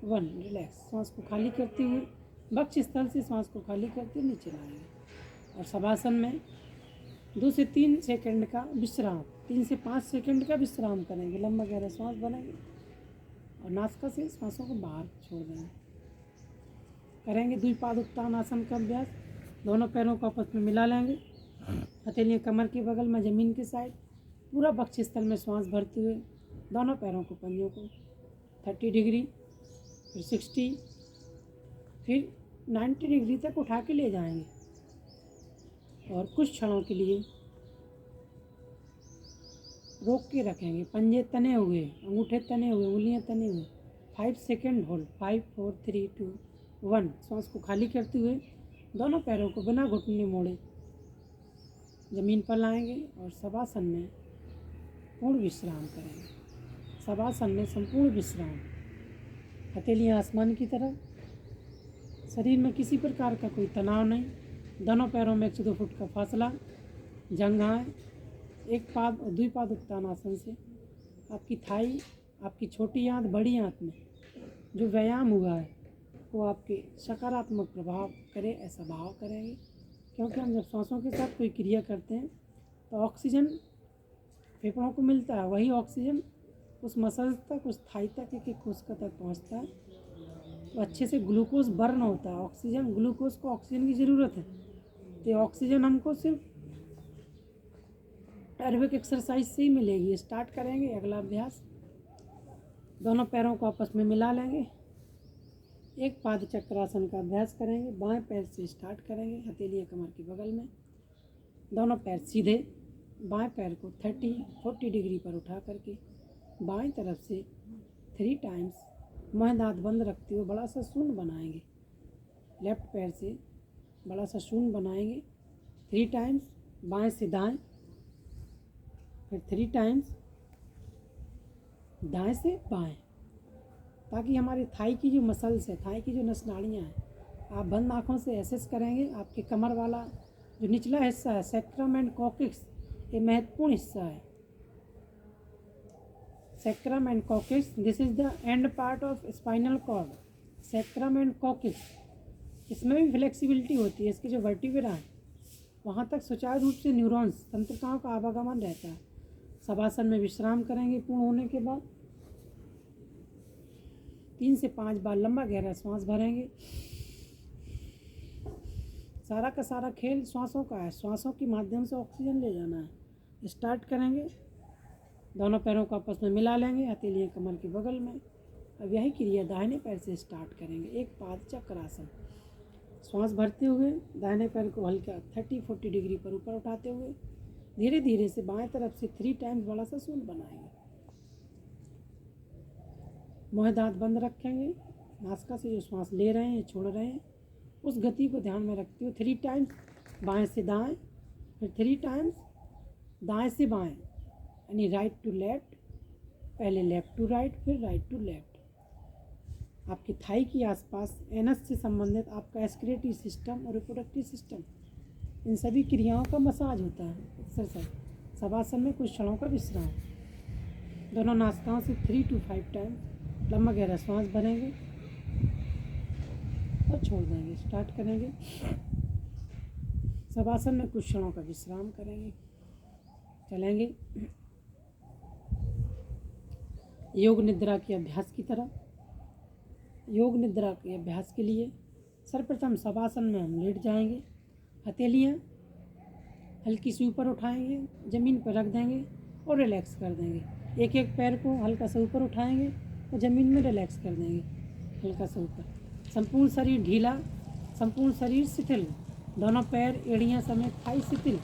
1 रिलैक्स। श्वास को खाली करते हुए वक्ष स्थल से श्वास को खाली करते हुए नीचे लाएंगे और शवासन में 2 से 3 सेकंड का विश्राम, 3 से 5 सेकंड का विश्राम करेंगे। लंबा गहरा श्वास भरेंगे और नासिका से श्वासों को बाहर छोड़ देंगे। करेंगे द्विपाद उत्तान आसन का अभ्यास। दोनों पैरों को आपस में मिला लेंगे। हथेलियाँ कमर के बगल में जमीन के साइड, पूरा वक्ष स्थल में श्वास भरते हुए दोनों पैरों को पंजों को 30 डिग्री, फिर 60, फिर 90 डिग्री तक उठा के ले जाएंगे और कुछ क्षणों के लिए रोक के रखेंगे। पंजे तने हुए, अंगूठे तने हुए, उंगलियां तने हुए। 5 सेकेंड होल्ड। 5, 4, 3, 2, 1 श्वास को खाली करते हुए दोनों पैरों को बिना घुटने मोड़े जमीन पर लाएंगे और शवासन में पूर्ण विश्राम करेंगे। शवासन में संपूर्ण विश्राम। हथेलियाँ आसमान की तरफ, शरीर में किसी प्रकार का कोई तनाव नहीं। दोनों पैरों में 1 से 2 फुट का फासला। जंघाएं एक पाद और द्विपाद उत्तानासन से आपकी थाई, आपकी छोटी आंत, बड़ी आंत में जो व्यायाम हुआ है वो आपके सकारात्मक प्रभाव करे, ऐसा भाव करेंगे। क्योंकि हम जब सांसों के साथ कोई क्रिया करते हैं तो ऑक्सीजन फेफड़ों को मिलता है, वही ऑक्सीजन उस मसल्स तक, उस थाई तक, एक एक कोशिका तक पहुंचता है तो अच्छे से ग्लूकोज बर्न होता है। ऑक्सीजन, ग्लूकोज को ऑक्सीजन की ज़रूरत है, तो ऑक्सीजन हमको सिर्फ एरोबिक एक्सरसाइज से ही मिलेगी। स्टार्ट करेंगे अगला अभ्यास। दोनों पैरों को आपस में मिला लेंगे। एक पाद चक्रासन का अभ्यास करेंगे। बाएं पैर से स्टार्ट करेंगे। हथेलियाँ कमर के बगल में, दोनों पैर सीधे, बाएं पैर को 30-40 डिग्री पर उठा करके बाएं तरफ से 3 टाइम्स मुँह दांत बंद रखते हुए बड़ा सा शून्य बनाएंगे। लेफ्ट पैर से बड़ा सा शून्य बनाएंगे 3 टाइम्स, बाएं से दाएं, फिर 3 टाइम्स दाएं से बाएं, ताकि हमारे थाई की जो मसल्स है, थाई की जो नसनाड़ियाँ हैं, आप बंद आँखों से एसेस करेंगे। आपके कमर वाला जो निचला हिस्सा है, सैक्रम एंड कॉक्सिक्स, ये महत्वपूर्ण हिस्सा है। Sacrum and coccyx, this is the end part of spinal cord. Sacrum and coccyx, इसमें भी फ्लेक्सिबिलिटी होती है। इसके जो वर्टिब्रा है वहाँ तक सुचारू रूप से न्यूरॉन्स, तंत्रिकाओं का आवागमन रहता है। शवासन में विश्राम करेंगे। पूर्ण होने के बाद 3 से 5 बार लंबा गहरा सांस भरेंगे। सारा का सारा खेल श्वासों का है, श्वासों के माध्यम से ऑक्सीजन ले जाना है। स्टार्ट करेंगे, दोनों पैरों को आपस में मिला लेंगे, हथेलियाँ कमर के बगल में। अब यही क्रिया दाहिने पैर से स्टार्ट करेंगे। एक पाद चक्रासन, श्वास भरते हुए दाहिने पैर को हल्का 30-40 डिग्री पर ऊपर उठाते हुए धीरे धीरे से बाएं तरफ से 3 टाइम्स बड़ा सा शून्य बनाएंगे। मुँह दांत बंद रखेंगे। नासिका से जो श्वास ले रहे हैं, छोड़ रहे हैं, उस गति को ध्यान में रखते हुए 3 टाइम्स बाएं से दाएं, फिर 3 टाइम्स दाएं से बाएं, यानी राइट टू लेफ्ट, पहले लेफ्ट टू राइट, फिर राइट टू लेफ्ट। आपके थाई के आसपास एनस से संबंधित आपका एक्सक्रीटरी सिस्टम और रिप्रोडक्टिव सिस्टम, इन सभी क्रियाओं का मसाज होता है, एक्सरसाइज। शवासन में कुछ क्षणों का विश्राम। दोनों नासिकाओं से 3 to 5 टाइम्स लंबा गहरा सांस भरेंगे और छोड़ देंगे। स्टार्ट करेंगे। शवासन में कुछ क्षणों का विश्राम करेंगे। चलेंगे योग निद्रा के अभ्यास की तरफ। योग निद्रा के अभ्यास के लिए सर्वप्रथम शवासन में हम लेट जाएंगे। हथेलियाँ हल्की सी ऊपर उठाएंगे, ज़मीन पर रख देंगे और रिलैक्स कर देंगे। एक एक पैर को हल्का सा ऊपर उठाएंगे और ज़मीन में रिलैक्स कर देंगे हल्का सा ऊपर। संपूर्ण शरीर ढीला, संपूर्ण शरीर शिथिल, दोनों पैर, एड़ियाँ समेत थाई शिथिल,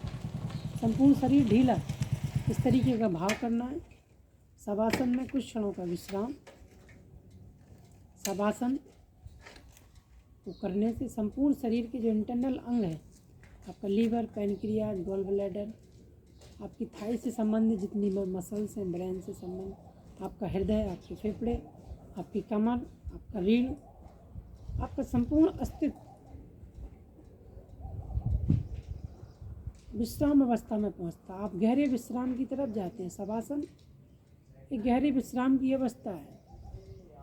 संपूर्ण शरीर ढीला, इस तरीके का भाव करना है। शवासन में कुछ क्षणों का विश्राम। शवासन को करने से संपूर्ण शरीर के जो इंटरनल अंग है, आपका लीवर, पैनक्रियाज, गॉल ब्लैडर, आपकी थाई से संबंधित जितनी मसल्स हैं, ब्रेन से संबंधित, आपका हृदय, आपके फेफड़े, आपकी कमर, आपका रीढ़, आपका संपूर्ण अस्तित्व विश्राम अवस्था में पहुंचता। आप गहरे विश्राम की तरफ जाते हैं। शवासन एक गहरे विश्राम की अवस्था है।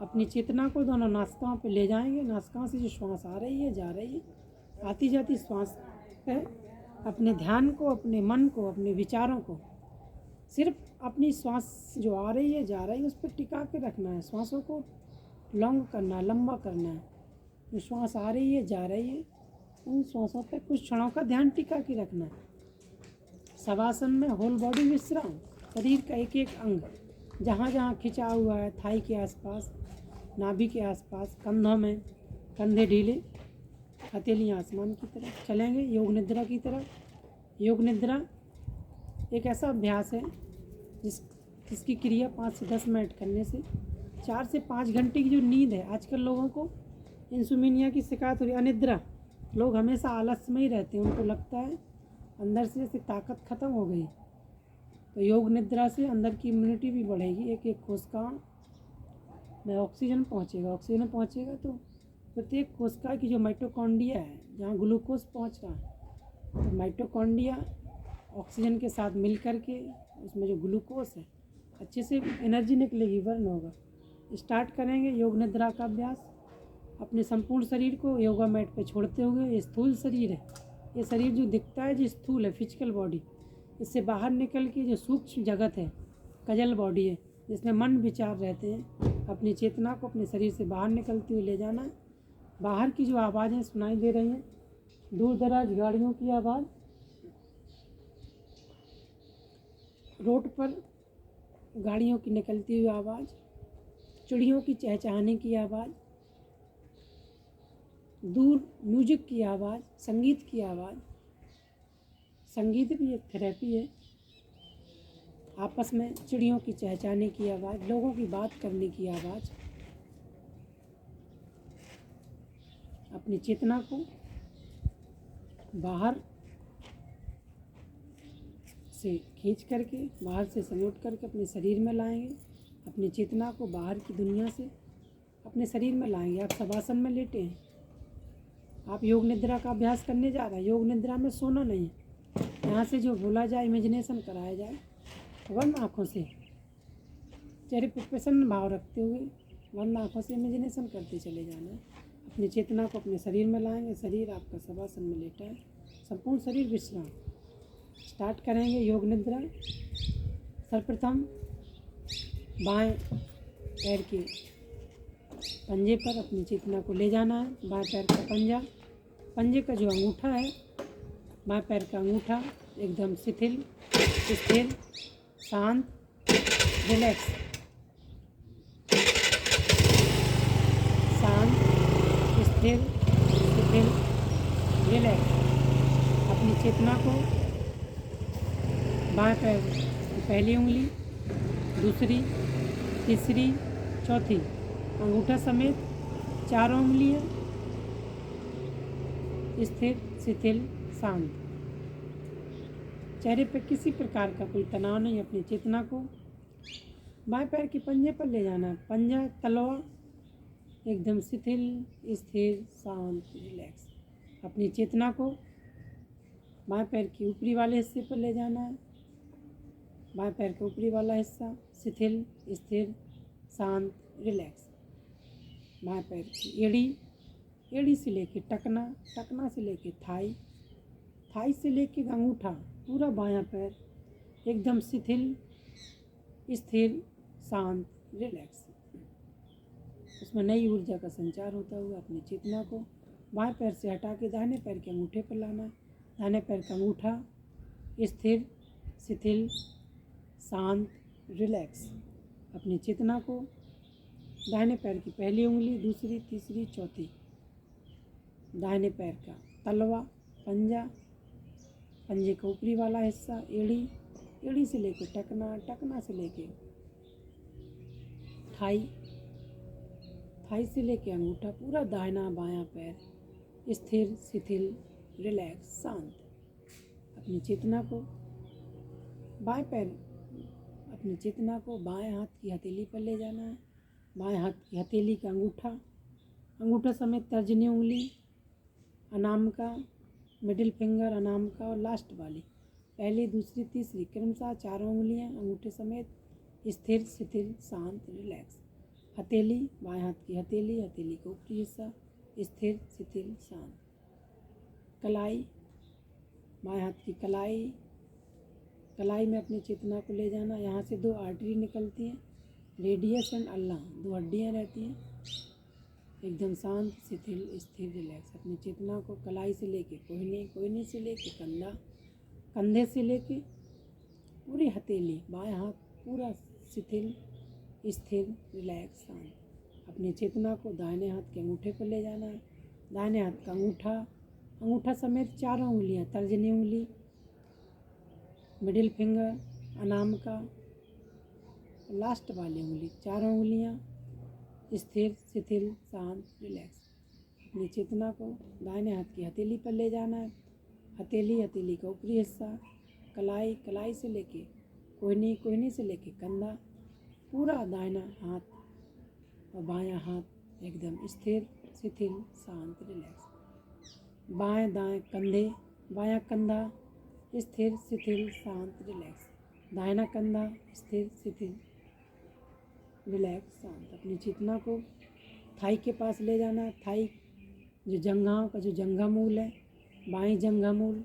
अपनी चेतना को दोनों नासिकाओं पे ले जाएंगे। नासिकाओं से जो श्वास आ रही है, जा रही है, आती जाती श्वास पे अपने ध्यान को, अपने मन को, अपने विचारों को सिर्फ अपनी श्वास जो आ रही है, जा रही है, उस पर टिका के रखना है। श्वासों को लॉन्ग करना है, लंबा करना है। जो श्वास आ रही है, जा रही है, उन श्वासों पर कुछ क्षणों का ध्यान टिका के रखना है। शवासन में होल बॉडी विश्राम, शरीर का एक एक अंग जहाँ जहाँ खिंचा हुआ है, थाई के आसपास, नाभि के आसपास, कंधों में, कंधे ढीले, हथेलियाँ आसमान की तरफ। चलेंगे योग निद्रा की तरफ। योग निद्रा एक ऐसा अभ्यास है जिसकी क्रिया 5 से 10 मिनट करने से 4 से 5 घंटे की जो नींद है, आजकल लोगों को इंसोम्निया की शिकायत हो रही है, अनिद्रा, लोग हमेशा आलस में ही रहते हैं। उनको लगता है अंदर से जैसे ताकत ख़त्म हो गई। तो योग निद्रा से अंदर की इम्यूनिटी भी बढ़ेगी। एक एक कोशिका में ऑक्सीजन पहुंचेगा तो प्रत्येक कोशिका की जो माइटोकॉन्ड्रिया है, जहाँ ग्लूकोज पहुंच रहा है, तो माइटोकॉन्ड्रिया ऑक्सीजन के साथ मिल कर के उसमें जो ग्लूकोज है अच्छे से एनर्जी निकलेगी, बर्न होगा। स्टार्ट करेंगे योग निद्रा का अभ्यास। अपने संपूर्ण शरीर को योगा मैट पे छोड़ते हुए, ये स्थूल शरीर है, ये शरीर जो दिखता है, जो स्थूल है, फिजिकल बॉडी, इससे बाहर निकल के जो सूक्ष्म जगत है, कजल बॉडी है, जिसमें मन विचार रहते हैं, अपनी चेतना को अपने शरीर से बाहर निकलती हुई ले जाना है। बाहर की जो आवाज़ें सुनाई दे रही हैं, दूर दराज गाड़ियों की आवाज़, रोड पर गाड़ियों की निकलती हुई आवाज़, चिड़ियों की चहचहाने की आवाज़, दूर म्यूजिक की आवाज़, संगीत की आवाज़, संगीत भी एक थेरेपी है। आपस में चिड़ियों की चहचहाने की आवाज़, लोगों की बात करने की आवाज़, अपनी चेतना को बाहर से खींच करके, बाहर से समेट करके अपने शरीर में लाएंगे। अपनी चेतना को बाहर की दुनिया से अपने शरीर में लाएंगे। आप शवासन में लेटे हैं, आप योग निद्रा का अभ्यास करने जा रहे हैं। योग निद्रा में सोना नहीं है। यहाँ से जो बोला जाए, इमेजिनेशन कराया जाए, बंद आँखों से चेहरे पर प्रसन्न भाव रखते हुए बंद आँखों से इमेजिनेशन करते चले जाना है। अपनी चेतना को अपने शरीर में लाएंगे। शरीर आपका शवासन में लेटा है, संपूर्ण शरीर विश्राम। स्टार्ट करेंगे योग निद्रा। सर्वप्रथम बाएं पैर के पंजे पर अपनी चेतना को ले जाना है। बाएं पैर का पंजा, पंजे का जो अंगूठा है, बाएं पैर का अंगूठा एकदम शिथिल, स्थिर, शांत, रिलैक्स, शांत, स्थिर, शिथिल, रिलैक्स। अपनी चेतना को बाएं पैर की पहली उंगली, दूसरी, तीसरी, चौथी अंगूठा समेत चारों उंगलियां स्थिर, शिथिल, शांत। चेहरे पर किसी प्रकार का कोई तनाव नहीं। अपनी चेतना को बाएं पैर के पंजे पर ले जाना है। पंजा, तलवा एकदम शिथिल, स्थिर, शांत, रिलैक्स। अपनी चेतना को बाएं पैर के ऊपरी वाले हिस्से पर ले जाना है। बाएं पैर का ऊपरी वाला हिस्सा शिथिल, स्थिर, शांत, रिलैक्स। बाएं पैर की एड़ी, एड़ी से लेके टकना, टकना से लेके थाई, थाई से लेके अंगूठा, पूरा बायां पैर एकदम शिथिल, स्थिर, शांत, रिलैक्स। उसमें नई ऊर्जा का संचार होता हुआ अपनी चेतना को बाएं पैर से हटा के दाहिने पैर के अंगूठे पर लाना है। दाहिने पैर का अंगूठा स्थिर, शिथिल, शांत, रिलैक्स। अपनी चेतना को दाहिने पैर की पहली उंगली, दूसरी, तीसरी, चौथी, दाहिने पैर का तलवा, पंजा, पंजे का ऊपरी वाला हिस्सा, एड़ी, एड़ी से लेके टकना, टकना से लेके थाई, थाई से लेके अंगूठा, पूरा दाहिना बायां पैर स्थिर, शिथिल, रिलैक्स, शांत। अपनी चेतना को बाएं पैर, अपनी चेतना को बाएं हाथ की हथेली पर ले जाना है। बाएं हाथ की हथेली का अंगूठा, अंगूठा समेत तर्जनी उंगली, अनामिका, मिडिल फिंगर, अनामिका और लास्ट वाली पहली, दूसरी, तीसरी क्रमशः चारों उंगलियां अंगूठे समेत स्थिर, शिथिल, शांत, रिलैक्स। हथेली, बाएं हाथ की हथेली, हथेली का ऊपरी हिस्सा स्थिर, शिथिल, शांत। कलाई, बाएं हाथ की कलाई, कलाई में अपनी चेतना को ले जाना। यहाँ से दो आर्टरी निकलती हैं, रेडियस एंड अल्ला, दो हड्डियाँ रहती हैं। एकदम शांत, शिथिल, स्थिर, रिलैक्स। अपनी चेतना को कलाई से लेके कोहनी, कोहनी से लेके कंधा, कंधे से लेके पूरी हथेली, बाएं हाथ पूरा शिथिल, स्थिर, रिलैक्स, शांत। अपनी चेतना को दाहिने हाथ के अंगूठे पर ले जाना है। दाहिने हाथ का अंगूठा, अंगूठा समेत चारों उंगलियां, तर्जनी उंगली, मिडिल फिंगर, अनामिका, लास्ट वाली उंगली, चारों उंगलियां स्थिर, शिथिल, शांत, रिलैक्स। अपनी चेतना को दाहिने हाथ की हथेली पर ले जाना है। हथेली, हथेली का ऊपरी हिस्सा, कलाई, कलाई से लेके कोहनी, कोहनी से लेके कंधा, पूरा दाहिना हाथ और बायां हाथ एकदम स्थिर, शिथिल, शांत, रिलैक्स। बाएं दाएं कंधे, बायां कंधा स्थिर, शिथिल, शांत, रिलैक्स। दाहिना कंधा स्थिर, शिथिल, रिलैक्स, शांत। अपनी चेतना को थाई के पास ले जाना है। थाई जो जंघाओं का जो जंघा मूल है, बाएं जंघा मूल,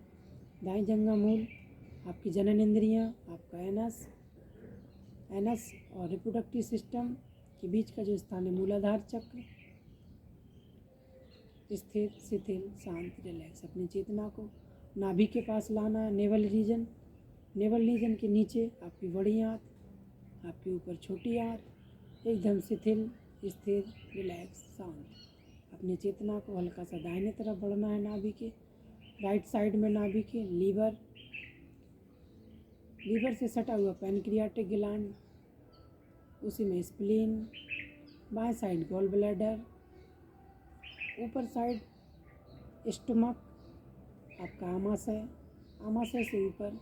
दाएं जंघा मूल, आपकी जनन इंद्रियां, आपका एनस, एनस और रिप्रोडक्टिव सिस्टम के बीच का जो स्थान है मूलाधार चक्र, स्थिर, शिथिल, शांत, रिलैक्स। अपनी चेतना को नाभि के पास लाना है। नेवल रीजन, नेवल रीजन के नीचे आपकी बड़ी आंत, आपके ऊपर छोटी आंत, एकदम शिथिल, स्थिर, रिलैक्स, शांत। अपनी चेतना को हल्का सा दाहिने तरफ बढ़ना है। नाभि के राइट साइड में, नाभि के लीवर, लीवर से सटा हुआ पैनक्रियाटिक ग्लैंड, उसी में स्प्लीन, बाएं साइड गॉल ब्लैडर, ऊपर साइड स्टमक, आपका आमाशय, आमाशय से ऊपर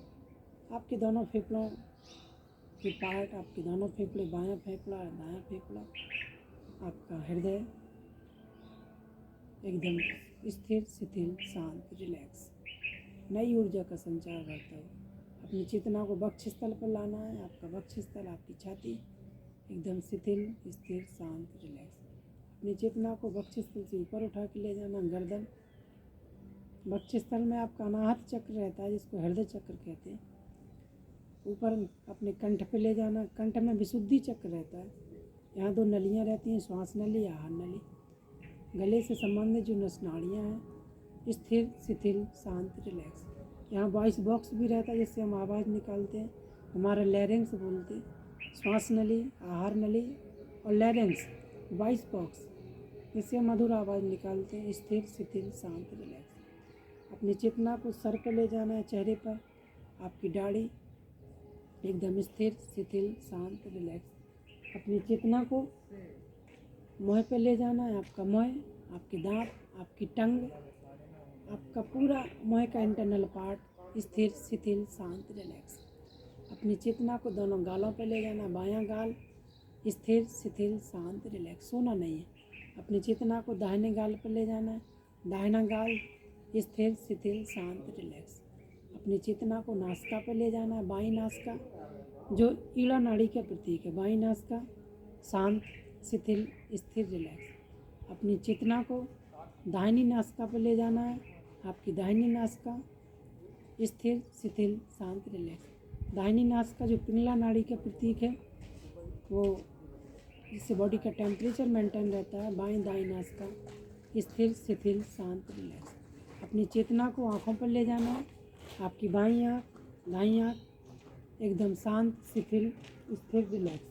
आपके दोनों फेफड़ों के पार्ट, आपके दोनों फेफड़े, बायां फेफड़ा और दायां फेफड़ा, आपका हृदय एकदम स्थिर, शिथिल, शांत, रिलैक्स, नई ऊर्जा का संचार करता है। अपनी चेतना को वक्ष स्थल पर लाना है। आपका वक्ष स्थल, आपकी छाती एकदम शिथिल, स्थिर, शांत, रिलैक्स। अपनी चेतना को वक्ष स्थल से ऊपर उठा के ले जाना, गर्दन, वक्ष स्थल में आपका अनाहत चक्र रहता है जिसको हृदय चक्र कहते हैं। ऊपर अपने कंठ पे ले जाना, कंठ में विशुद्धि चक्र रहता है। यहाँ 2 नलियाँ रहती हैं, श्वास नली, आहार नली। गले से संबंधित जो नसनाड़ियाँ हैं, स्थिर, शिथिल, शांत, रिलैक्स। यहाँ वॉइस बॉक्स भी रहता है जिससे हम आवाज़ निकालते हैं, हमारा लैरिंग्स बोलते हैं। श्वास नली, आहार नली और लैरिंग्स, वॉइस बॉक्स, जिससे हम मधुर आवाज़ निकालते हैं, स्थिर, शिथिल, शांत, रिलैक्स। अपनी चेतना को सर पर ले जाना है, चेहरे पर, आपकी दाढ़ी एकदम स्थिर, शिथिल, शांत, रिलैक्स। अपनी चेतना को मुँह पे ले जाना है, आपका मुँह, आपके दांत, आपकी टंग, आपका पूरा मुँह का इंटरनल पार्ट स्थिर, शिथिल, शांत, रिलैक्स। अपनी चेतना को दोनों गालों पे ले जाना, बायां गाल स्थिर, शिथिल, शांत, रिलैक्स, सोना नहीं है। अपनी चेतना को दाहिने गाल पर ले जाना है, दाहिना गाल स्थिर, शिथिल, शांत, रिलैक्स। अपनी चेतना को नासिका पर ले जाना है, बाईं नासिका जो ईड़ा नाड़ी का प्रतीक है, बाईं नासिका शांत, शिथिल, स्थिर, रिलैक्स। अपनी चेतना को दाहिनी नासिका पर ले जाना है, आपकी दाहिनी नासिका स्थिर, शिथिल, शांत, रिलैक्स। दाहिनी नासिका जो पिंगला नाड़ी का प्रतीक है, वो जिससे बॉडी का टेम्परेचर मेंटेन रहता है। बाईं दाईं नासिका स्थिर, शिथिल, शांत, रिलैक्स। अपनी चेतना को आँखों पर ले जाना है, आपकी बाईं आँख, दाईं आँख एकदम शांत, शिथिल, स्थिर, रिलैक्स।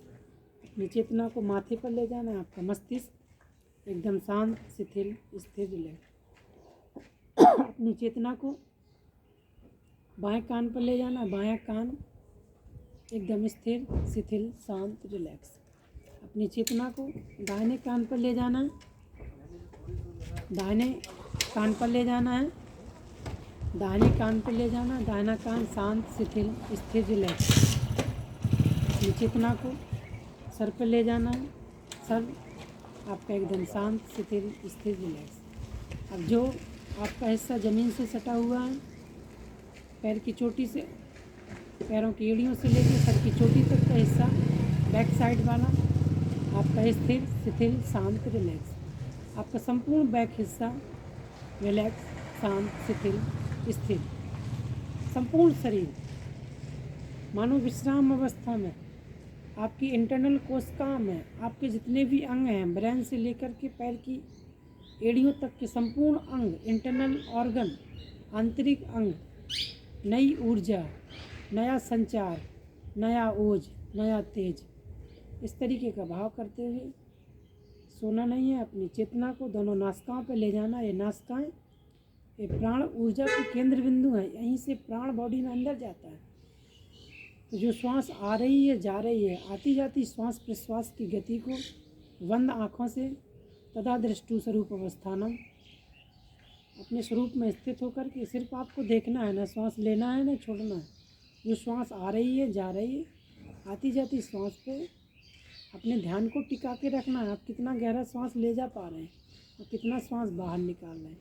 अपनी चेतना को माथे पर ले जाना है, आपका मस्तिष्क एकदम शांत, शिथिल, स्थिर, रिलैक्स। अपनी चेतना को बाएं कान पर ले जाना, बायां कान एकदम स्थिर, शिथिल, शांत, रिलैक्स। अपनी चेतना को दाहिने कान पर ले जाना है, दाहिने कान पर ले जाना है, दाहिने कान पर ले जाना, दाहिना कान शांत, शिथिल, स्थिर, रिलैक्स। अपनी चेतना को सर पर ले जाना है, सर आपका एकदम शांत, शिथिल, स्थिर, रिलैक्स। अब जो आपका हिस्सा ज़मीन से सटा हुआ है, पैर की चोटी से, पैरों की एड़ियों से लेकर सर की चोटी तक का हिस्सा, बैक साइड वाला आपका स्थिर, शिथिल, शांत, रिलैक्स। आपका संपूर्ण बैक हिस्सा रिलैक्स, शांत, शिथिल, स्थिर। संपूर्ण शरीर मानो विश्राम अवस्था में। आपकी इंटरनल कोशिकाओं में आपके जितने भी अंग हैं, ब्रेन से लेकर के पैर की एड़ियों तक के संपूर्ण अंग, इंटरनल ऑर्गन, आंतरिक अंग, नई ऊर्जा, नया संचार, नया ओज, नया तेज, इस तरीके का भाव करते हुए सोना नहीं है। अपनी चेतना को दोनों नासिकाओं पर ले जाना। ये नासिकाएं ये प्राण ऊर्जा के केंद्र बिंदु हैं, यहीं से प्राण बॉडी में अंदर जाता है। तो जो श्वास आ रही है, जा रही है, आती जाती श्वास प्रश्वास की गति को बंद आँखों से तथा दृष्टु स्वरूप अवस्थानम, अपने स्वरूप में स्थित होकर के सिर्फ आपको देखना है, ना श्वास लेना है ना छोड़ना है। जो श्वास आ रही है, जा रही है, आती जाती श्वास पे अपने ध्यान को टिका के रखना है। आप कितना गहरा श्वास ले जा पा रहे हैं और कितना श्वास बाहर निकाल रहे हैं,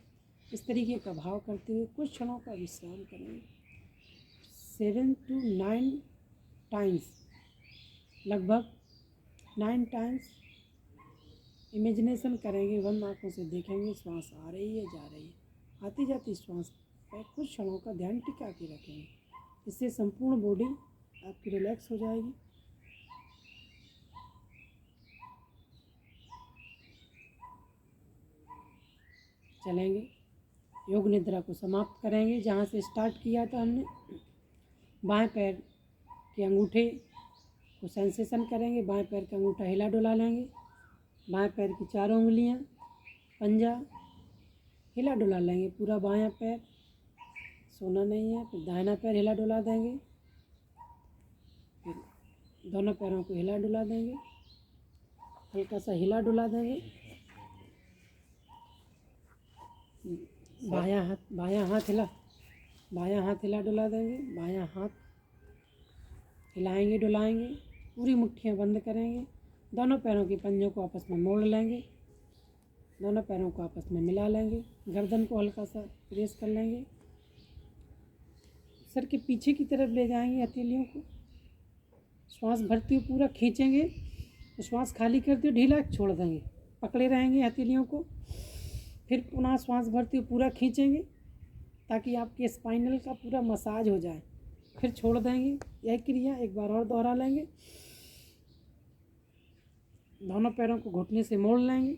इस तरीके का भाव करते हुए कुछ क्षणों का विश्राम करेंगे। 7 to 9 टाइम्स, लगभग 9 टाइम्स इमेजिनेशन करेंगे, बंद आँखों से देखेंगे श्वास आ रही है, जा रही है, आती जाती श्वास पर कुछ क्षणों का ध्यान टिका के रखेंगे। इससे संपूर्ण बॉडी आपकी रिलैक्स हो जाएगी। चलेंगे, योग निद्रा को समाप्त करेंगे जहाँ से स्टार्ट किया था हमने। बाएं पैर के अंगूठे को सेंसेशन करेंगे, बाएं पैर का अंगूठा हिला डुला लेंगे, बाएं पैर की 4 उंगलियां, पंजा हिला डुला लेंगे, पूरा बायां पैर, सोना नहीं है। फिर दाहिना पैर हिला डुला देंगे, दोनों पैरों को हिला डुला देंगे, हल्का सा हिला डुला देंगे। बायां हाथ हिला डुला देंगे। बायां हाथ हिलाएंगे डुलाएंगे, पूरी मुट्ठियाँ बंद करेंगे। दोनों पैरों के पंजों को आपस में मोड़ लेंगे, दोनों पैरों को आपस में मिला लेंगे। गर्दन को हल्का सा प्रेस कर लेंगे, सर के पीछे की तरफ ले जाएंगे हथेलियों को। श्वास भरते हुए पूरा खींचेंगे, श्वास खाली करते हुए ढीला छोड़ देंगे, पकड़े रहेंगे हथेलियों को। फिर पुनः श्वास भरते हुए पूरा खींचेंगे ताकि आपके स्पाइनल का पूरा मसाज हो जाए, फिर छोड़ देंगे। यह क्रिया एक बार और दोहरा लेंगे। दोनों पैरों को घुटने से मोड़ लेंगे,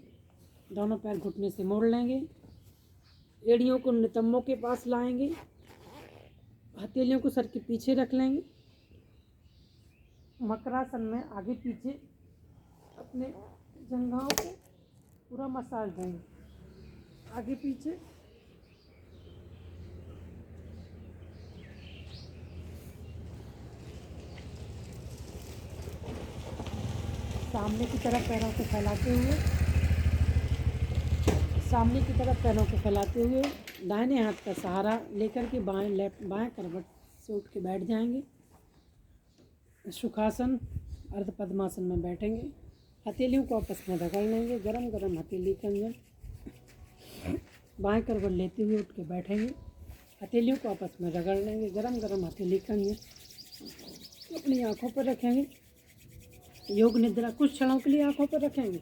दोनों पैर घुटने से मोड़ लेंगे। एड़ियों को नितंबों के पास लाएंगे, हथेलियों को सर के पीछे रख लेंगे। मकरासन में आगे पीछे अपने जंघाओं को पूरा मसाज देंगे, आगे पीछे। सामने की तरफ पैरों को फैलाते हुए दाहिने हाथ का सहारा लेकर के बाएं करवट से उठ के बैठ जाएंगे। सुखासन अर्ध पद्मासन में बैठेंगे। हथेलियों को आपस में रगड़ लेंगे, गरम गरम हथेली कंजन। बाएं करवट लेते हुए उठ के बैठेंगे, हथेलियों को आपस में रगड़ लेंगे, गरम गरम हथेली कंजन। अपनी आँखों पर रखेंगे, योग निद्रा कुछ क्षणों के लिए आँखों पर रखेंगे।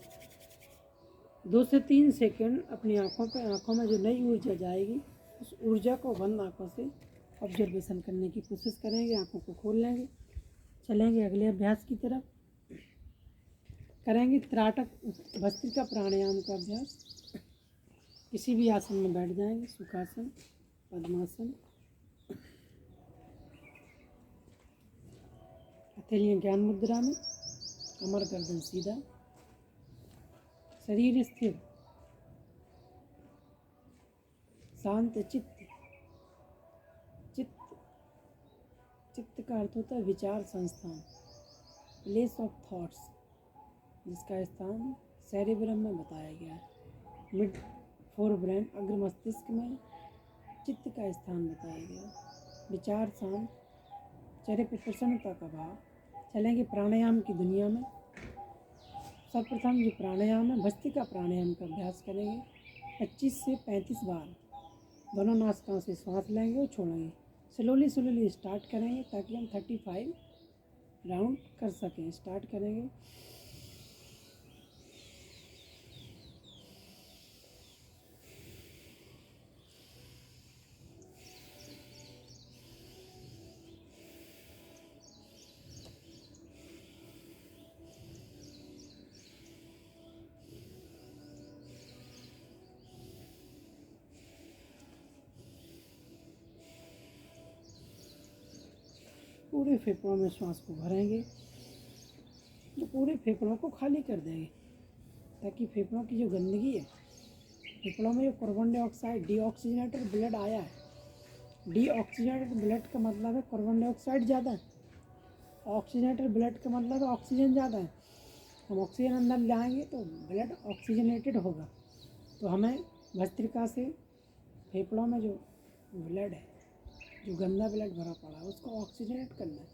2 से 3 सेकंड अपनी आँखों में जो नई ऊर्जा जाएगी उस ऊर्जा को बंद आँखों से ऑब्जर्वेशन करने की कोशिश करेंगे। आँखों को खोल लेंगे, चलेंगे अगले अभ्यास की तरफ। करेंगे त्राटक भस्त्रिका प्राणायाम का अभ्यास। किसी भी आसन में बैठ जाएंगे, सुखासन, पद्मासन। हथेलियाँ ज्ञान मुद्रा में, कमर गर्दन सीधा, शरीर स्थिर, शांत चित्त। चित्त का अर्थ होता है विचार संस्थान, प्लेस ऑफ थॉट्स, जिसका स्थान सेरेब्रम में बताया गया है। मिड फोर ब्रेन अग्र मस्तिष्क में चित्त का स्थान बताया गया। विचार शांत, चेहरे पर प्रसन्नता का भाव। चलेंगे प्राणायाम की दुनिया में। सर्वप्रथम जो प्राणायाम है भस्त्रिका प्राणायाम का अभ्यास करेंगे। 25 से 35 बार दोनों नासिकाओं से सांस लेंगे और छोड़ेंगे। स्लोली स्टार्ट करेंगे ताकि हम 35 राउंड कर सकें। स्टार्ट करेंगे। पूरे फेफड़ों में श्वास को भरेंगे, तो पूरे फेफड़ों को खाली कर देंगे ताकि फेफड़ों की जो गंदगी है, फेफड़ों में जो कार्बन डाइऑक्साइड डीऑक्सीजनेटेड ब्लड आया है। डीऑक्सीजनेटेड ब्लड का मतलब है कार्बन डाइऑक्साइड ज़्यादा है, ऑक्सीजनेटेड ब्लड का मतलब है ऑक्सीजन ज़्यादा है। हम ऑक्सीजन अंदर लाएंगे तो ब्लड ऑक्सीजनेटेड होगा। तो हमें भस्त्रिका से फेफड़ों में जो ब्लड है, जो गंदा ब्लड भरा पड़ा है, उसको ऑक्सीजनेट करना है।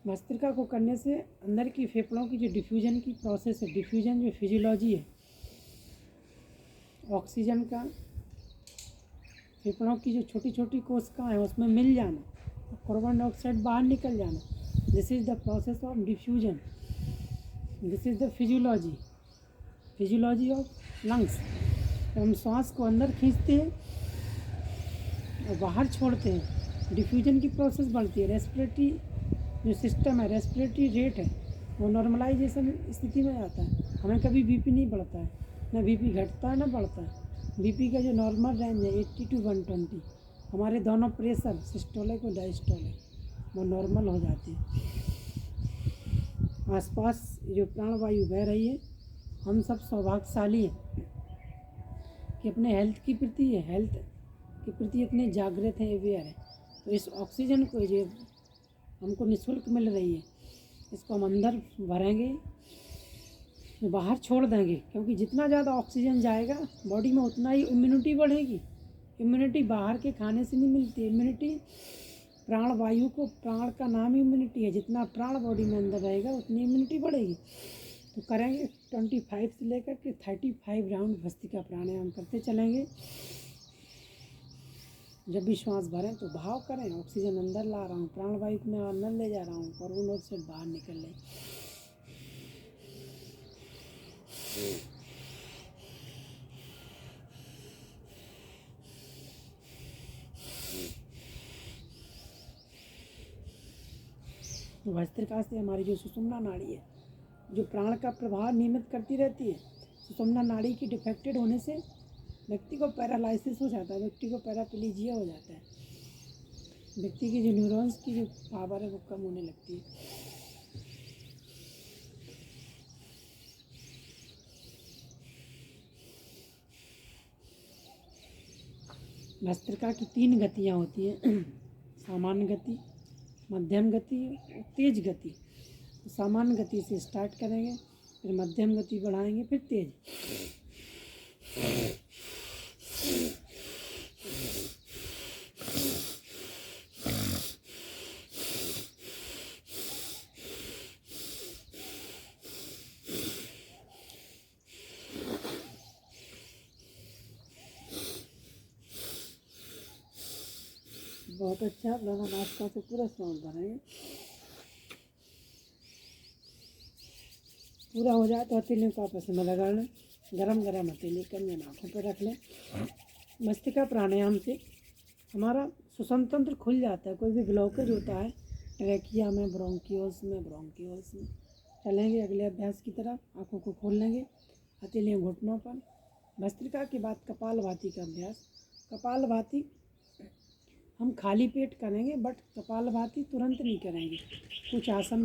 भस्त्रिका को करने से अंदर की फेफड़ों की जो डिफ्यूजन की प्रोसेस है, डिफ्यूजन जो फिजियोलॉजी है, ऑक्सीजन का फेफड़ों की जो छोटी छोटी कोशिकाएं हैं उसमें मिल जाना, कार्बन डाइऑक्साइड बाहर निकल जाना, this is the process of diffusion. This is the physiology of lungs. जब हम सांस को अंदर खींचते हैं और बाहर छोड़ते हैं, डिफ्यूजन की प्रोसेस बढ़ती है। रेस्पिरेटरी जो सिस्टम है, रेस्पिरेटरी रेट है, वो नॉर्मलाइजेशन स्थिति में आता है। हमें कभी बीपी नहीं बढ़ता है, ना बीपी घटता है ना बढ़ता है। बीपी का जो नॉर्मल रेंज है 80 to 120। हमारे दोनों प्रेशर सिस्टोलिक और डायस्टोलिक वो नॉर्मल हो जाते हैं। आसपास जो प्राणवायु बह रही है, हम सब सौभाग्यशाली हैं कि अपने हेल्थ के प्रति इतने जागृत हैं, अवेयर हैं। तो इस ऑक्सीजन को जो हमको निःशुल्क मिल रही है, इसको हम अंदर भरेंगे, बाहर छोड़ देंगे, क्योंकि जितना ज़्यादा ऑक्सीजन जाएगा बॉडी में उतना ही इम्यूनिटी बढ़ेगी। इम्यूनिटी बाहर के खाने से नहीं मिलती। इम्यूनिटी प्राण वायु को, प्राण का नाम ही इम्यूनिटी है। जितना प्राण बॉडी में अंदर रहेगा उतनी इम्यूनिटी बढ़ेगी। तो करेंगे 25 से लेकर के 35 राउंड भस्त्रिका प्राणायाम करते चलेंगे। जब भी श्वास भरें तो भाव करें, ऑक्सीजन अंदर ला रहा हूँ, प्राण वायु को मैं अंदर ले जा रहा हूँ, करोड़ नोट से बाहर निकल रहे। भस्त्रिका से हमारी जो सुषुम्ना नाड़ी है, जो प्राण का प्रवाह नियमित करती रहती है, सुषुम्ना नाड़ी की डिफेक्टेड होने से व्यक्ति को पैरालिसिस हो जाता है, व्यक्ति को पैराप्लेजिया हो जाता है, व्यक्ति की जो न्यूरॉन्स की जो पावर है वो कम होने लगती है। भस्त्रिका की 3 गतियाँ होती हैं, सामान्य गति, मध्यम गति और तेज गति। तो सामान्य गति से स्टार्ट करेंगे, फिर मध्यम गति बढ़ाएंगे, फिर तेज। बहुत अच्छा। दोनों नाश्ता से पूरा श्वास भरेंगे। पूरा हो जाए तो हथेलियों को आपस में लगा लें, गरम गरम हथेली कंगन आँखों पर रख लें। भस्त्रिका प्राणायाम से हमारा श्वसन तंत्र खुल जाता है। कोई भी ब्लॉकेज होता है ट्रैकिया में, ब्रोंकियोल्स में चलेंगे। अगले अभ्यास की तरफ आँखों को खोल लेंगे, हथेलियों घुटनों पर। भस्त्रिका के बाद कपालभाति का अभ्यास। कपालभाति हम खाली पेट करेंगे, बट कपालभाति तुरंत नहीं करेंगे। कुछ आसन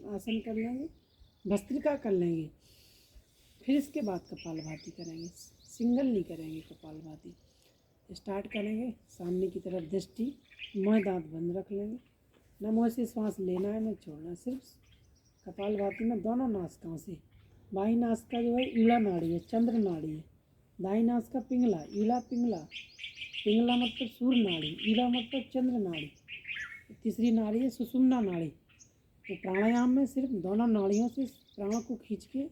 आसन कर लेंगे, भस्त्रिका कर लेंगे, फिर इसके बाद कपालभाति करेंगे। सिंगल नहीं करेंगे कपालभाति। स्टार्ट करेंगे, सामने की तरफ दृष्टि, मुँह दांत बंद रख लेंगे। न मुँह से श्वास लेना है न छोड़ना, सिर्फ कपालभाति में दोनों नासिकाओं से। बाई नासिका जो है ईड़ा नाड़ी है, चंद्र नाड़ी है। दाई नासिका पिंगला, ईड़ा पिंगला। पिंगला मतलब सूर्य नाड़ी, ईड़ा मतलब चंद्र नाड़ी। तीसरी नाड़ी है सुषुम्ना नाड़ी। तो प्राणायाम में सिर्फ दोनों नाड़ियों से प्राण को खींच के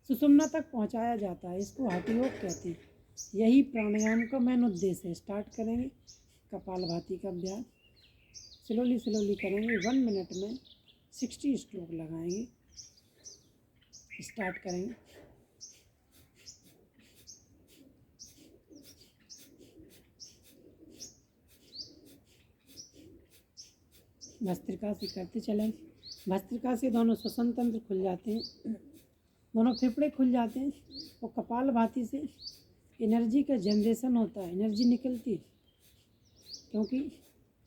सुषुम्ना तक पहुंचाया जाता है। इसको हठ योग कहते हैं। यही प्राणायाम का मेन उद्देश्य है। स्टार्ट करेंगे कपालभाति का अभ्यास। स्लोली करेंगे। 1 मिनट में 60 स्ट्रोक लगाएंगे। स्टार्ट करेंगे। भस्त्रिका से करते चलें। भस्त्रिका से दोनों श्वसन तंत्र खुल जाते हैं, दोनों फेफड़े खुल जाते हैं। और कपालभाति से एनर्जी का जनरेशन होता है, एनर्जी निकलती है। क्योंकि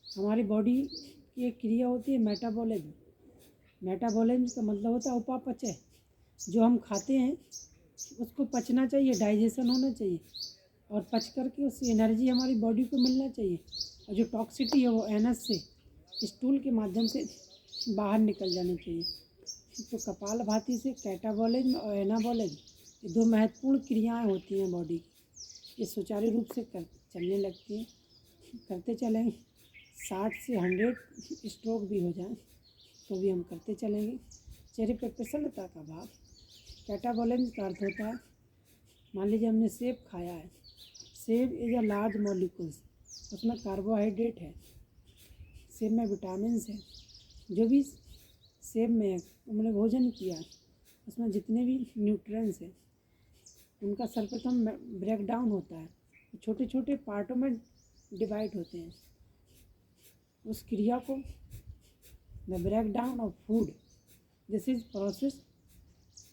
हमारी बॉडी की एक क्रिया होती है मेटाबॉलिज्म। मेटाबॉलिज्म का मतलब होता है उपापचय। जो हम खाते हैं उसको पचना चाहिए, डाइजेशन होना चाहिए, और पच करके उससे एनर्जी हमारी बॉडी को मिलना चाहिए। और जो टॉक्सिटी है वो एनस से, स्टूल के माध्यम से बाहर निकल जानी चाहिए। तो कपालभाति से कैटाबॉलिज्म और एनाबॉलिज्म, ये 2 महत्वपूर्ण क्रियाएं होती हैं बॉडी की। ये सुचारू रूप से चलने लगती हैं। करते चलेंगे। 60 से 100 स्ट्रोक भी हो जाए तो भी हम करते चलेंगे। चेहरे पर प्रसन्नता का भाव। कैटाबॉलिज्म का अर्थ होता है, मान लीजिए हमने सेब खाया है। सेब इज अ लार्ज मॉलिक्यूल्स, उसमें कार्बोहाइड्रेट है, सेब में विटामिन्स हैं। जो भी सेब में हमने भोजन किया उसमें जितने भी न्यूट्रिएंट्स हैं उनका सर्वप्रथम ब्रेक डाउन होता है, छोटे छोटे पार्टों में डिवाइड होते हैं। उस क्रिया को the break down of food, this is process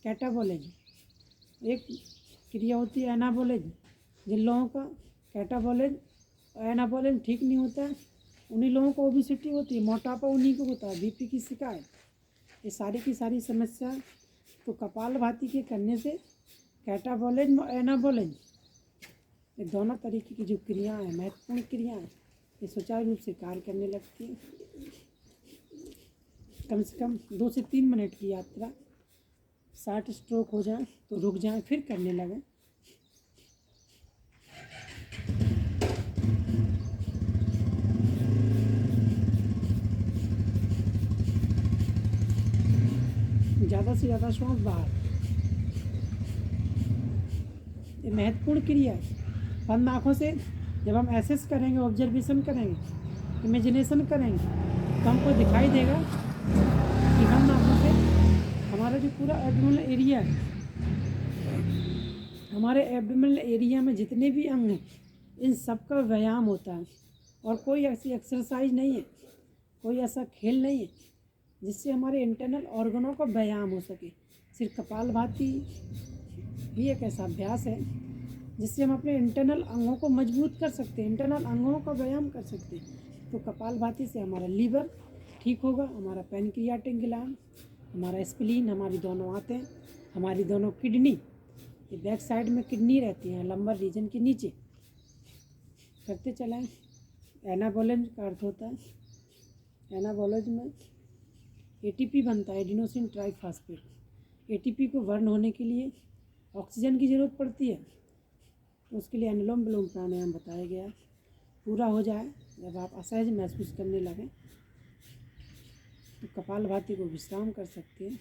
catabolism. एक क्रिया होती है एनाबॉलिज्म। जिन लोगों का कैटाबॉलिज्म और एनाबॉलिज्म ठीक नहीं होता है उन्हीं लोगों को ओबेसिटी होती है, मोटापा उन्हीं को होता है, बीपी की शिकायत। ये सारी की सारी समस्या तो कपालभाति के करने से कैटाबॉलिज्म और एनाबॉलिज्म, ये दोनों तरीके की जो क्रियाएं हैं, महत्वपूर्ण क्रियाएं, ये सुचारू रूप से कार्य करने लगती हैं। कम से कम 2 से 3 मिनट की यात्रा 60 स्ट्रोक हो जाए तो रुक जाएं, फिर करने लगें। ज़्यादा से ज़्यादा श्वास बाहर। ये महत्वपूर्ण क्रिया है। बंद आँखों से जब हम एसेस करेंगे, ऑब्जर्वेशन करेंगे, इमेजिनेशन करेंगे, तो हमको दिखाई देगा कि बंद आँखों से हमारा जो पूरा एब्डोमिनल एरिया है, हमारे एब्डोमिनल एरिया में जितने भी अंग हैं, इन सब का व्यायाम होता है। और कोई ऐसी एक्सरसाइज नहीं है, कोई ऐसा खेल नहीं है जिससे हमारे इंटरनल ऑर्गनों का व्यायाम हो सके। सिर्फ कपालभाति भी एक ऐसा अभ्यास है जिससे हम अपने इंटरनल अंगों को मजबूत कर सकते हैं, इंटरनल अंगों का व्यायाम कर सकते हैं। तो कपालभाति से हमारा लीवर ठीक होगा, हमारा पैनक्रियाटिक ग्लैंड, हमारा स्प्लीन, हमारी दोनों आंतें, हमारी दोनों किडनी, ये बैक साइड में किडनी रहती हैं लंबर रीजन के नीचे। करते चलाएं। एनाबोलिज्म का अर्थ होता है, एनाबोलिज्म में एटीपी बनता है, एडिनोसिन ट्राइफॉस्फेट। एटीपी को बर्न होने के लिए ऑक्सीजन की ज़रूरत पड़ती है, तो उसके लिए अनुलोम विलोम प्राणायाम बताया गया है। पूरा हो जाए, जब आप असहज महसूस करने लगें तो कपालभाति को विश्राम कर सकते हैं।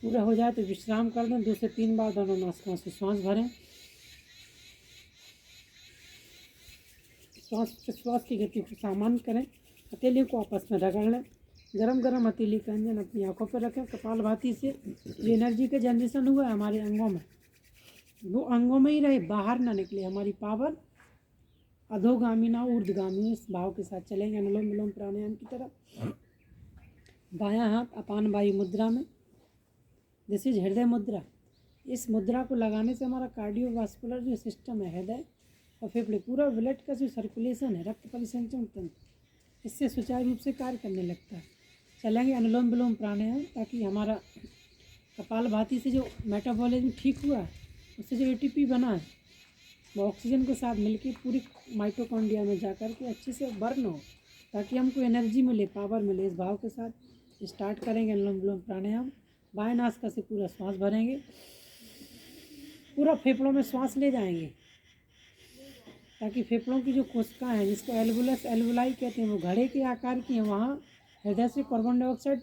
पूरा हो जाए तो विश्राम कर दें। 2 से 3 बार दोनों नासिकाओं से श्वास भरें। श्वास की गति को सामान्य करें। हथेलियों को आपस में रगड़ लें। गरम गरम हथेली का अंजन अपनी आंखों पर रखें। कपालभाति से जो एनर्जी का जनरेशन हुआ है हमारे अंगों में, वो अंगों में ही रहे, बाहर ना निकले। हमारी पावर अधोगामी ना ऊर्ध्वगामी, इस भाव के साथ चलेंगे अनुलोम विलोम प्राणायाम की तरफ। बायां हाथ अपान वायु मुद्रा में, दिस इज हृदय मुद्रा। इस मुद्रा को लगाने से हमारा कार्डियोवास्कुलर जो सिस्टम है, हृदय और फेफड़े, पूरा ब्लड का जो सर्कुलेशन है, रक्त परिसंचरण तंत्र, इससे सुचारू रूप से कार्य करने लगता है। चलेंगे अनुलोम विलोम प्राणायाम, ताकि हमारा कपालभाति से जो मेटाबॉलिज्म ठीक हुआ है, उससे जो एटीपी बना है, वो ऑक्सीजन के साथ मिलकर पूरी माइटोकॉन्ड्रिया में जाकर के अच्छे से बर्न हो, ताकि हमको एनर्जी मिले, पावर मिले। इस भाव के साथ स्टार्ट करेंगे अनुलोम विलोम प्राणायाम। बाएं नासिका से पूरा श्वास भरेंगे, पूरा फेफड़ों में श्वास ले जाएंगे, ताकि फेफड़ों की जो कोशिकाएं हैं, जिसको एल्वुलस एल्वुलाई कहते हैं, वो घड़े के आकार की हैं। वहाँ हृदय से कार्बन डाइऑक्साइड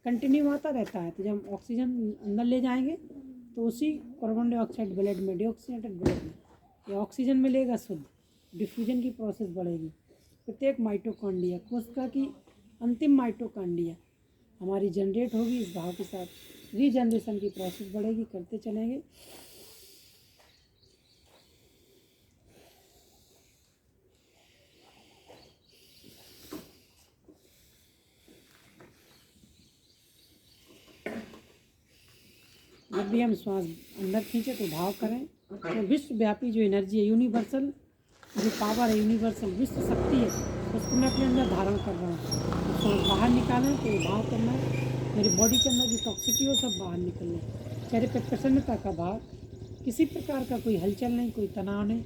कंटिन्यू आता रहता है। तो जब ऑक्सीजन अंदर ले जाएंगे तो उसी कार्बन डाइऑक्साइड ब्लड में, डीऑक्सीनेटेड ब्लड में ये ऑक्सीजन मिलेगा शुद्ध, डिफ्यूजन की प्रोसेस बढ़ेगी। प्रत्येक माइटोकॉन्ड्रिया, कोशिका की अंतिम माइटोकॉन्ड्रिया हमारी जनरेट होगी। इस भाव के साथ रीजनरेशन की प्रोसेस बढ़ेगी। करते चलेंगे। जब भी हम श्वास अंदर खींचे तो भाव करें, तो विश्वव्यापी जो एनर्जी है, यूनिवर्सल जो पावर है, यूनिवर्सल विश्व शक्ति है, उसको मैं अपने अंदर धारण कर रहा हूँ। तो श्वास बाहर निकालें तो भाव करना है, मेरी बॉडी के अंदर जो टॉक्सिटी हो सब बाहर निकलना है। चेहरे पर प्रसन्नता का भाव, किसी प्रकार का कोई हलचल नहीं, कोई तनाव नहीं।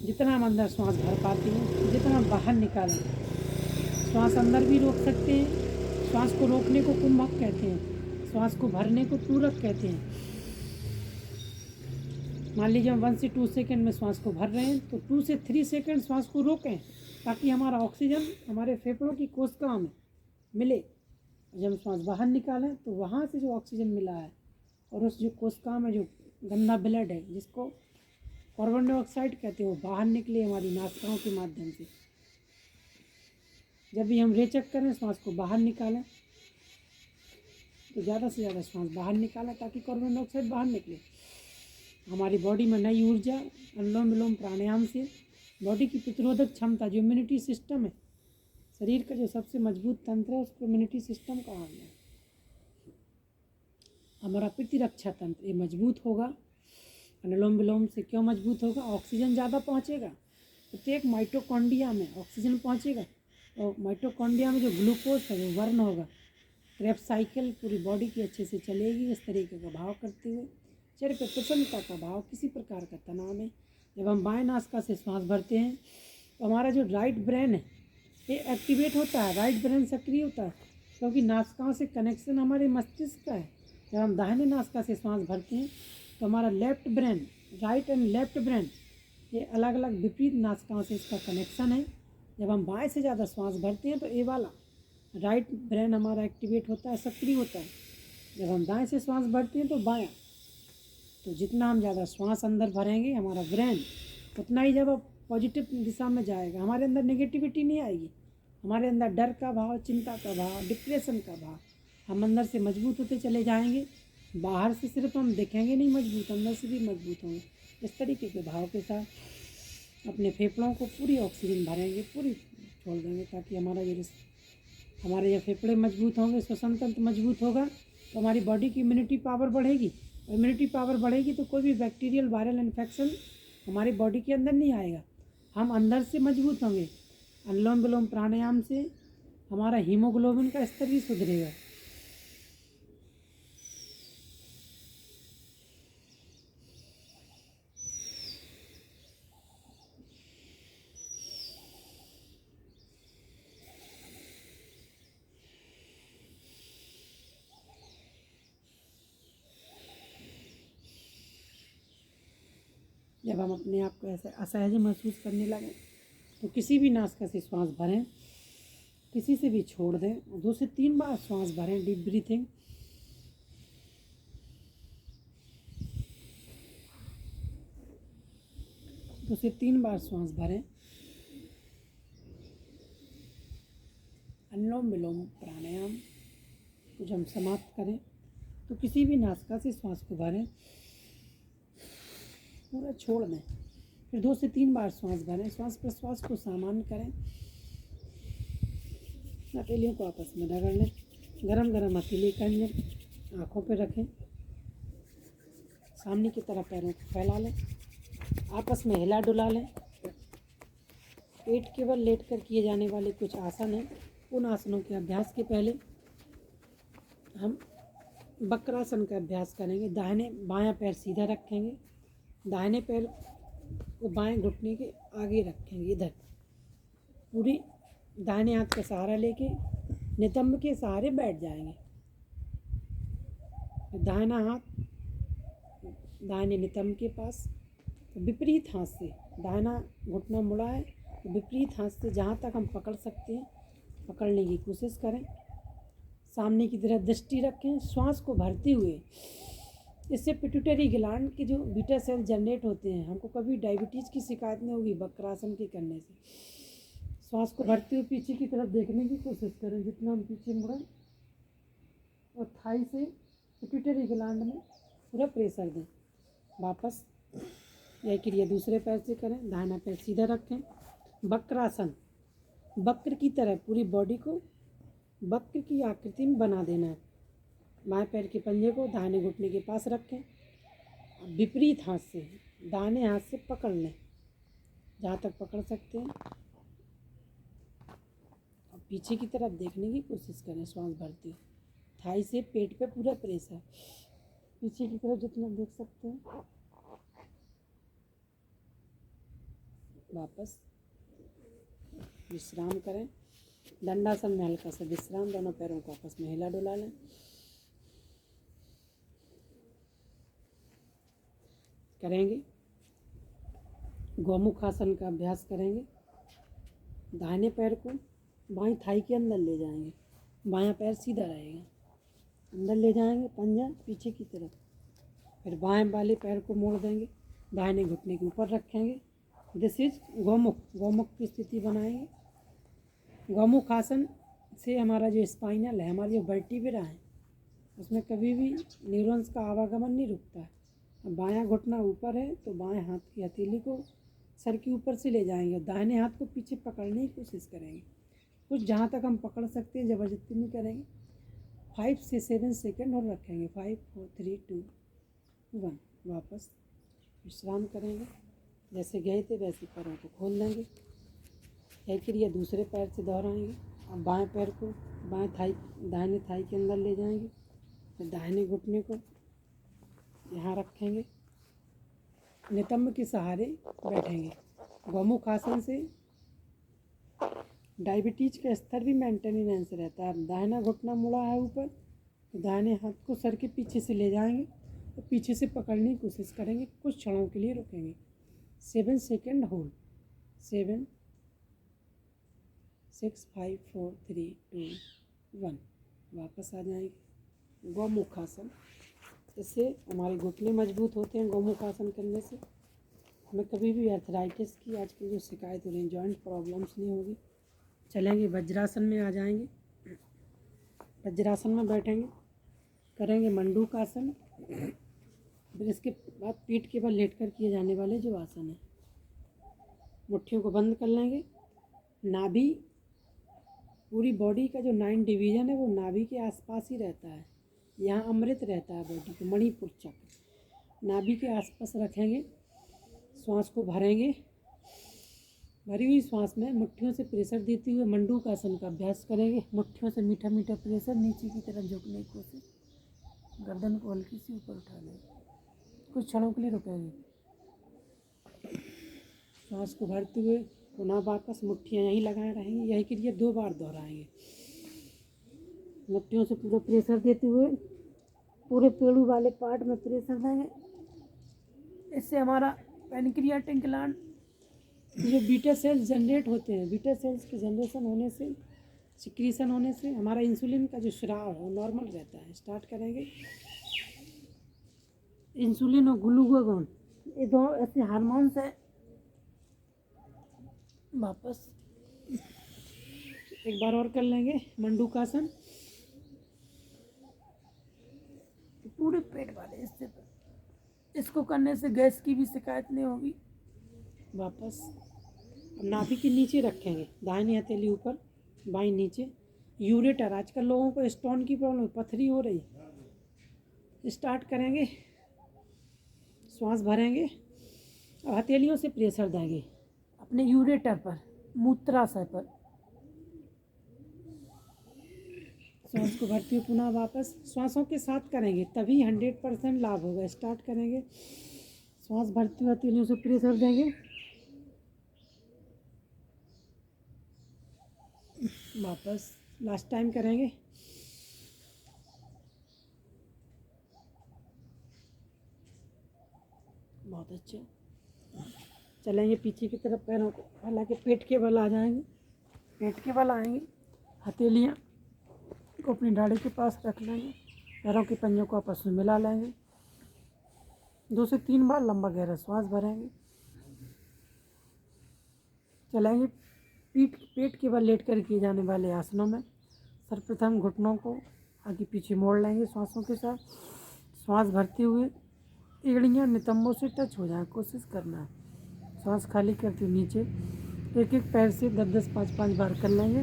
जितना हम अंदर श्वास भर पाते हैं, जितना हम बाहर निकालें। श्वास अंदर भी रोक सकते हैं। श्वास को रोकने को कुंभक कहते हैं, श्वास को भरने को पूरक कहते हैं। मान लीजिए हम 1 से 2 सेकंड में श्वास को भर रहे हैं, तो 2 से 3 सेकंड श्वास को रोकें, ताकि हमारा ऑक्सीजन हमारे फेफड़ों की कोशिकाओं में मिले। जब हम श्वास बाहर निकालें तो वहाँ से जो ऑक्सीजन मिला है और उस जो कोशिकाओं में जो गंदा ब्लड है, जिसको कार्बन डाइऑक्साइड कहते हैं, वो बाहर निकले हमारी नासिकाओं के माध्यम से। जब भी हम रेचक करें, श्वास को बाहर निकालें, तो ज़्यादा से ज़्यादा श्वास बाहर निकालें, ताकि कार्बन डाइऑक्साइड बाहर निकले। हमारी बॉडी में नई ऊर्जा अनुलोम विलोम प्राणायाम से बॉडी की प्रतिरोधक क्षमता, जो इम्यूनिटी सिस्टम है, शरीर का जो सबसे मजबूत तंत्र है उसको इम्यूनिटी सिस्टम कहा गया है। हमारा प्रतिरक्षा तंत्र ये मजबूत होगा। अनुलोम विलोम से क्यों मजबूत होगा? ऑक्सीजन ज़्यादा पहुँचेगा, प्रत्येक माइटोकॉन्ड्रिया में ऑक्सीजन पहुँचेगा और माइटोकॉन्ड्रिया में जो ग्लूकोज है वो बर्न होगा। क्रेब्स साइकिल पूरी बॉडी की अच्छे से चलेगी, इस तरीके का भाव करते हुए चेहरे पर प्रसन्नता का भाव, किसी प्रकार का तनाव नहीं। जब हम बाएं नासिका से श्वास भरते हैं तो हमारा जो राइट ब्रेन है ये एक्टिवेट होता है, राइट ब्रेन सक्रिय होता है, क्योंकि नासिकाओं से कनेक्शन हमारे मस्तिष्क का है। जब हम दाहिने नासिका से श्वास भरते हैं तो हमारा left brain, right and left brain, ये अलग अलग विपरीत नासिकाओं से इसका कनेक्शन है। जब हम बाएं से ज़्यादा श्वास भरते हैं तो ये वाला राइट ब्रेन हमारा एक्टिवेट होता है, सक्रिय होता है। जब हम दाएं से श्वास भरते हैं तो बायां। तो जितना हम ज़्यादा श्वास अंदर भरेंगे हमारा ब्रेन उतना ही जब पॉजिटिव दिशा में जाएगा, हमारे अंदर नेगेटिविटी नहीं आएगी, हमारे अंदर डर का भाव, चिंता का भाव, डिप्रेशन का भाव, हम अंदर से मजबूत होते चले जाएंगे। बाहर से सिर्फ हम दिखेंगे नहीं मजबूत, अंदर से भी मजबूत होंगे। इस तरीके के भाव के साथ अपने फेफड़ों को पूरी ऑक्सीजन भरेंगे, पूरी छोड़ देंगे, ताकि हमारे जब फेफड़े मजबूत होंगे, श्वसन तंत्र मजबूत होगा तो हमारी बॉडी की इम्यूनिटी पावर बढ़ेगी। और इम्यूनिटी पावर बढ़ेगी तो कोई भी बैक्टीरियल वायरल इन्फेक्शन हमारी बॉडी के अंदर नहीं आएगा, हम अंदर से मजबूत होंगे। अनुलोम विलोम प्राणायाम से हमारा हीमोग्लोबिन का स्तर भी सुधरेगा। जब हम अपने आप को ऐसे असहज महसूस करने लगें तो किसी भी नासिका से श्वास भरें, किसी से भी छोड़ दें, 2 से 3 बार श्वास भरें, डीप ब्रीथिंग। दो से 3 बार श्वास भरें। अनुलोम विलोम प्राणायाम को जब हम समाप्त करें तो किसी भी नासिका से श्वास को भरें, पूरा छोड़ दें, फिर 2 से 3 बार श्वास भरें। श्वास प्रश्वास को सामान्य करें, हथेलियों को आपस में रगड़ लें, गरम गरम हथेली कंजन आँखों पर रखें, सामने की तरफ पैरों को फैला लें, आपस में हिला डुला लें। पेट केवल लेटकर किए जाने वाले कुछ आसन हैं। उन आसनों के अभ्यास के पहले हम वक्रासन का अभ्यास करेंगे। बायां पैर सीधा रखेंगे, दाहिने पैर को बाएं घुटने के आगे रखेंगे, इधर पूरी दाहिने हाथ का सहारा लेके नितंब के सहारे बैठ जाएंगे। दाहिना हाथ दाहिने नितंब के पास, तो विपरीत हाथ से दाहिना घुटना मुड़ा है, तो विपरीत हाथ से जहाँ तक हम पकड़ सकते हैं पकड़ने की कोशिश करें। सामने की तरफ दृष्टि रखें, श्वास को भरते हुए। इससे पिट्यूटरी ग्लैंड के जो बीटा सेल जनरेट होते हैं, हमको कभी डायबिटीज़ की शिकायत नहीं होगी वक्रासन के करने से। श्वास को भरते हुए पीछे की तरफ देखने की कोशिश करें, जितना हम पीछे मुड़ें, और थाई से पिट्यूटरी ग्लैंड में पूरा प्रेशर दें। वापस यह क्रिया दूसरे पैर से करें, दाहिना पैर सीधा रखें, वक्रासन, वक्र की तरह पूरी बॉडी को वक्र की आकृति में बना देना है। बाएं पैर के पंजे को दाहिने घुटने के पास रखें, विपरीत हाथ से दाहिने हाथ से पकड़ लें जहाँ तक पकड़ सकते हैं, और पीछे की तरफ देखने की कोशिश करें श्वास भरते हुए। थाई से पेट पे पूरा प्रेशर, पीछे की तरफ जितना देख सकते हैं। वापस विश्राम करें, दंडासन में हल्का सा विश्राम, दोनों पैरों को आपस में हिला डुला लें। करेंगे गौमुख आसन का अभ्यास करेंगे। दाहिने पैर को बाईं थाई के अंदर ले जाएंगे, बायां पैर सीधा रहेगा, अंदर ले जाएंगे पंजा पीछे की तरफ, फिर बाएं वाले पैर को मोड़ देंगे, दाहिने घुटने के ऊपर रखेंगे। दिस इज गौमुख, गौमुख की स्थिति बनाएंगे। गौमुख आसन से हमारा जो स्पाइनल है, हमारी जो वर्टिब्रा है, उसमें कभी भी न्यूरॉन्स का आवागमन नहीं रुकता है। बायां घुटना ऊपर है तो बाएं हाथ की हथेली को सर के ऊपर से ले जाएंगे और दाहिने हाथ को पीछे पकड़ने की कोशिश करेंगे। कुछ जहाँ तक हम पकड़ सकते हैं, ज़बरदस्ती नहीं करेंगे। 5 से 7 सेकंड और रखेंगे। 5 4 3 2 1। वापस विश्राम करेंगे। जैसे गए थे वैसे पैरों को खोल देंगे। यही क्रिया दूसरे पैर से दोहराएंगे। अब बाएं पैर को दाहिने थाई के अंदर ले जाएंगे। फिर दाहिने घुटने को यहाँ रखेंगे। नितंब के सहारे बैठेंगे। गौमुख आसन से डायबिटीज का स्तर भी मेंटेनेंस रहता है। दाहिना घुटना मुड़ा है ऊपर, तो दाहिने हाथ को सर के पीछे से ले जाएंगे और पीछे से पकड़ने की कोशिश करेंगे। कुछ क्षणों के लिए रुकेंगे। 7 सेकंड होल्ड। 7 6 5 4 3 2 1। वापस आ जाएंगे। गौमुख आसन, इससे हमारे घुटने मजबूत होते हैं। गौमुख आसन करने से हमें कभी भी अर्थराइटिस की आजकल जो शिकायत हो रही है, जॉइंट प्रॉब्लम्स नहीं होगी। चलेंगे वज्रासन में आ जाएंगे। वज्रासन में बैठेंगे, करेंगे मंडूकासन। फिर इसके बाद पीठ के बल लेटकर किए जाने वाले जो आसन है, मुट्ठियों को बंद कर लेंगे। नाभि, पूरी बॉडी का जो 9 डिवीज़न है वो नाभि के आसपास ही रहता है। यहाँ अमृत रहता है बॉडी को। मणिपुर चक्र नाभि के आसपास रखेंगे। श्वास को भरेंगे। भरी हुई श्वास में मुट्ठियों से प्रेशर देते हुए मंडूकासन का अभ्यास करेंगे। मुट्ठियों से मीठा मीठा प्रेशर, नीचे की तरफ झुकने की कोशिश। गर्दन को हल्की सी ऊपर उठा लेंगे। कुछ क्षणों के लिए रुकेंगे। श्वास को भरते हुए पुनः वापस मुट्ठियाँ यहीं लगाए रहेंगे। यही क्रिया 2 बार दोहराएंगे। मुट्ठियों से पूरा प्रेशर देते हुए पूरे पेड़ू वाले पार्ट में प्रेशर देंगे। इससे हमारा पैनक्रियाटिक ग्लैंड, जो बीटा सेल्स जनरेट होते हैं, बीटा सेल्स के जनरेशन होने से, सिक्रीशन होने से हमारा इंसुलिन का जो स्राव है वो नॉर्मल रहता है। स्टार्ट करेंगे। इंसुलिन और ग्लूकागॉन, ये दो ऐसे हार्मोन्स हैं। वापस एक बार और कर लेंगे मंडूकासन। पूरे पेट वाले हिस्से पर इसको करने से गैस की भी शिकायत नहीं होगी। वापस नाभि के नीचे रखेंगे। दाहिनी हथेली ऊपर, बाईं नीचे। यूरेटर, आजकल लोगों को स्टोन की प्रॉब्लम, पथरी हो रही। स्टार्ट करेंगे। श्वास भरेंगे और हथेलियों से प्रेशर देंगे अपने यूरेटर पर, मूत्राशय पर। श्वास को भरते हुए पुनः वापस श्वासों के साथ करेंगे, तभी 100% लाभ होगा। स्टार्ट करेंगे। श्वास भरते हुए हथेलियों से प्रेशर देंगे। वापस लास्ट टाइम करेंगे। बहुत अच्छा। चलेंगे पीछे की तरफ पैरों को, हालांकि पेट के बल आ जाएंगे। पेट के बल आएंगे। हथेलियाँ को अपनी दाढ़ी के पास रख लेंगे। पैरों के पंजों को आपस में मिला लेंगे। 2 से 3 बार लंबा गहरा श्वास भरेंगे। चलेंगे पेट के बल लेट कर किए जाने वाले आसनों में। सर्वप्रथम घुटनों को आगे पीछे मोड़ लेंगे श्वासों के साथ। श्वास भरते हुए एड़ियाँ नितंबों से टच हो जाए, कोशिश करना है। श्वास खाली करते हुए नीचे एक एक पैर से 10-10 5-5 बार कर लेंगे।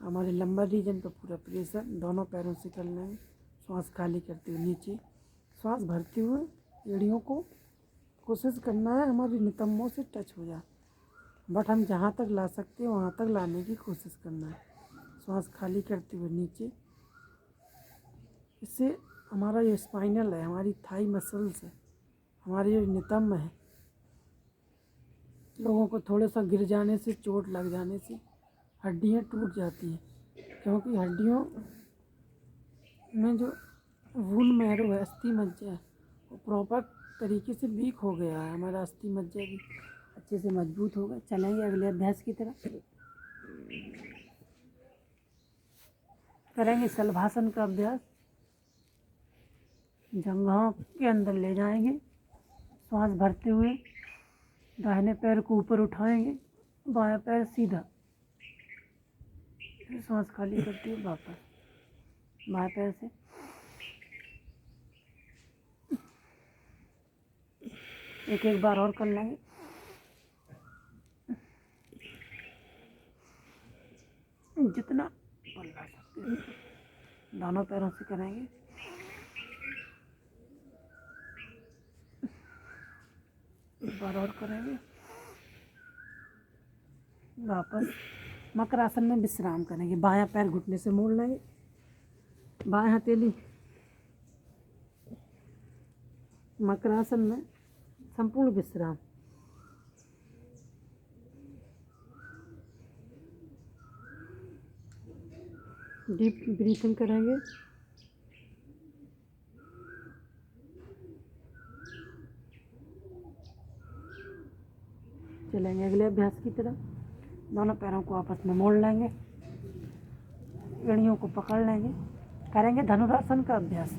हमारे लंबर रीजन पर पूरा प्रेशर दोनों पैरों से कर लेंगे। श्वास खाली करते हुए नीचे, श्वास भरते हुए एड़ियों को कोशिश करना है हमारी नितंबों से टच हो जाए, बट हम जहाँ तक ला सकते हैं वहाँ तक लाने की कोशिश करना है। श्वास खाली करते हुए नीचे। इससे हमारा जो स्पाइनल है, हमारी थाई मसल्स है, हमारे जो नितंब है, लोगों को थोड़ा सा गिर जाने से, चोट लग जाने से हड्डियाँ टूट जाती हैं, क्योंकि हड्डियों में जो वून मैरो है, अस्थि मज्जा है, वो प्रॉपर तरीके से वीक हो गया है। हमारा अस्थि मज्जा भी अच्छे से मजबूत होगा। चलेंगे अगले अभ्यास की तरफ। करेंगे शलभासन का अभ्यास। जंघों के अंदर ले जाएंगे। श्वास भरते हुए दाहिने पैर को ऊपर उठाएंगे, बायां पैर सीधा। फिर सांस खाली करते हुए वापस बाएं पैर से एक एक बार और कर लेंगे। जितना बल ला सकते हैं दोनों पैरों से करेंगे। एक बार और करेंगे। वापस मकरासन में विश्राम करेंगे। बायां पैर घुटने से मोड़ लेंगे। बाएं हथेली मकरासन में संपूर्ण विश्राम। डीप ब्रीथिंग करेंगे। चलेंगे अगले अभ्यास की तरफ। दोनों पैरों को आपस में मोड़ लेंगे। एड़ियों को पकड़ लेंगे। करेंगे धनुरासन का अभ्यास।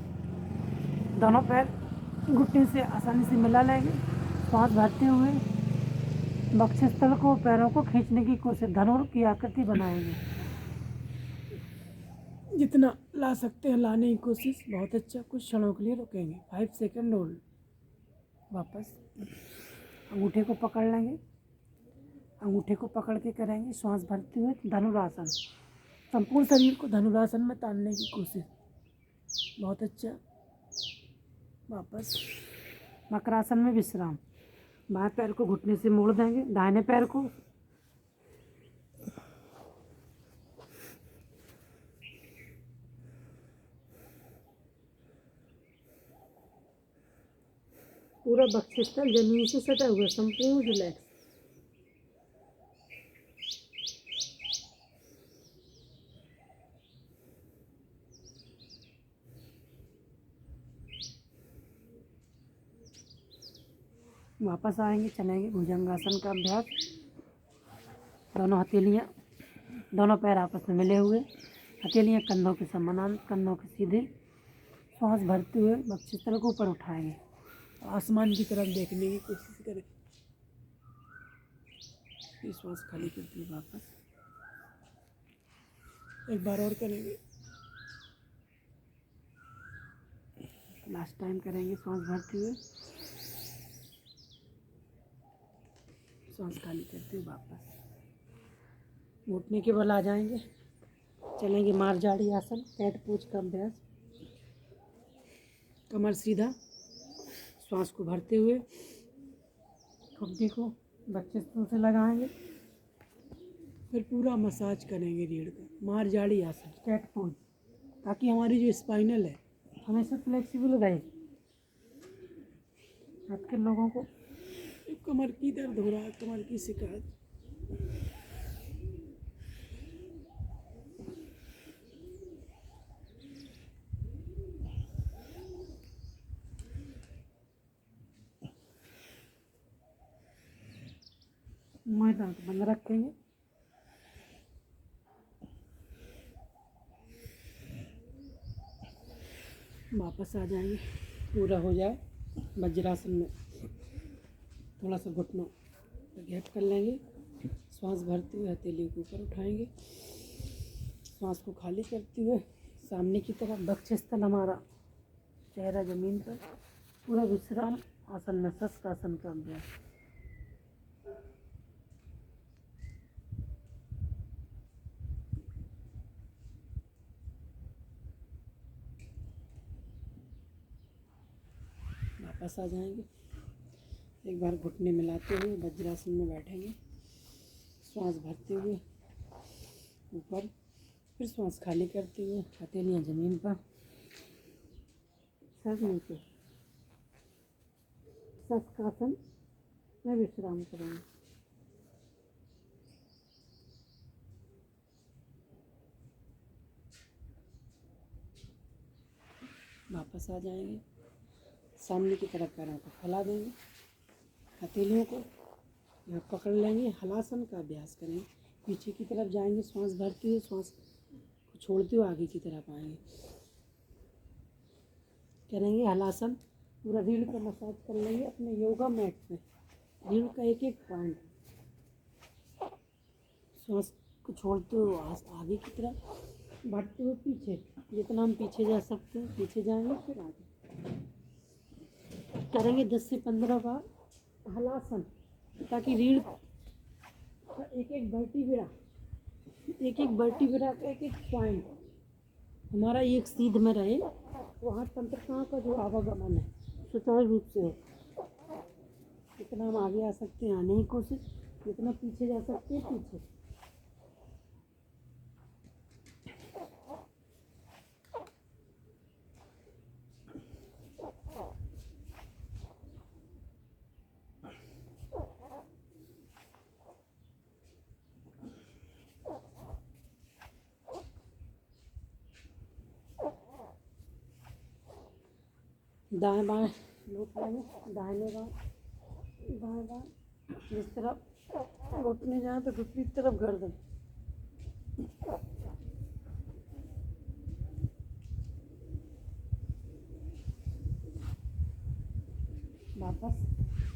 दोनों पैर घुटने से आसानी से मिला लेंगे। सांस भरते हुए वक्षस्थल को पैरों को खींचने की कोशिश, धनुर की आकृति बनाएंगे। जितना ला सकते हैं लाने की कोशिश। बहुत अच्छा। कुछ क्षणों के लिए रुकेंगे। 5 सेकंड होल्ड। वापस अंगूठे को पकड़ लेंगे। अंगूठे को पकड़ के करेंगे श्वास भरते हुए धनुरासन। संपूर्ण शरीर को धनुरासन में तानने की कोशिश। बहुत अच्छा। वापस मकरासन में विश्राम। बाएं पैर को घुटने से मोड़ देंगे। दाहिने पैर को पूरा वक्षस्थल जमीन से सटा हुआ, संपूर्ण रिलैक्स। वापस आएंगे। चलेंगे भुजंगासन का अभ्यास। दोनों हथेलियाँ, दोनों पैर आपस में मिले हुए। हथेलियाँ कंधों के समानांतर, कंधों के सीधे। सांस भरते हुए वक्षस्थल को ऊपर उठाएंगे। आसमान की तरफ देखने की कोशिश करें। फिर सांस खाली करते हुए वापस एक बार और करेंगे। लास्ट टाइम करेंगे। सांस भरते हुए सांस खाली करते हुए वापस घुटने के बल आ जाएंगे। चलेंगे मार्जाड़ी आसन, कैट पोज का अभ्यास। कमर सीधा, श्वास को भरते हुए ठुड्डी को वक्षस्थल से लगाएंगे। फिर पूरा मसाज करेंगे रीढ़ का। मार्जाड़ी आसन, कैट पोज, ताकि हमारी जो स्पाइनल है हमेशा फ्लेक्सिबल रहे। आपके लोगों को कमर की दर्द हो रहा है, कमर की शिकायत, मुँह दांत बंद रखेंगे। वापस आ जाएंगे। पूरा हो जाए वज्रासन में थोड़ा सा घुटनों पर गैप कर लेंगे। सांस भरते हुए हथेली को ऊपर उठाएंगे। सांस को खाली करते हुए सामने की तरफ वक्षस्थल हमारा, चेहरा जमीन पर, पूरा विश्राम आसन में शस्त्रासन का अभ्यास। वापस आ जाएंगे। एक बार घुटने मिलाते हुए वज्रासन में बैठेंगे। सांस भरते हुए ऊपर, फिर सांस खाली करते हुए हथेलियाँ जमीन पर, सर नीचे, शस्त्रासन में विश्राम करेंगे। वापस आ जाएंगे। सामने की तरफ पैरों को फैला देंगे। हथेलियों को यहाँ पकड़ लेंगे। हलासन का अभ्यास करेंगे। पीछे की तरफ जाएंगे। सांस भरते हुए सांस को छोड़ते हुए आगे की तरफ आएंगे। करेंगे हलासन। पूरा रीढ़ का मसाज कर लेंगे अपने योगा मैट पे। रीढ़ का एक एक पॉइंट। सांस को छोड़ते हुए आगे की तरफ बढ़ते हुए पीछे, जितना हम पीछे जा सकते हैं पीछे जाएंगे, फिर आगे करेंगे 10 से 15 बार हलासन, ताकि रीढ़ का एक एक वर्टिब्रा का एक एक पॉइंट हमारा एक सीध में रहे, वहाँ तंत्रिकाओं का जो आवागमन है सुचारू रूप से हो। जितना हम आगे आ सकते हैं आने की कोशिश, जितना पीछे जा सकते हैं पीछे। दाएं बाएं लौट लेंगे, दाहिने बाएं बाएं बाएं, जिस तरफ घुटने जाए तो विपरीत तरफ गर्दन। वापस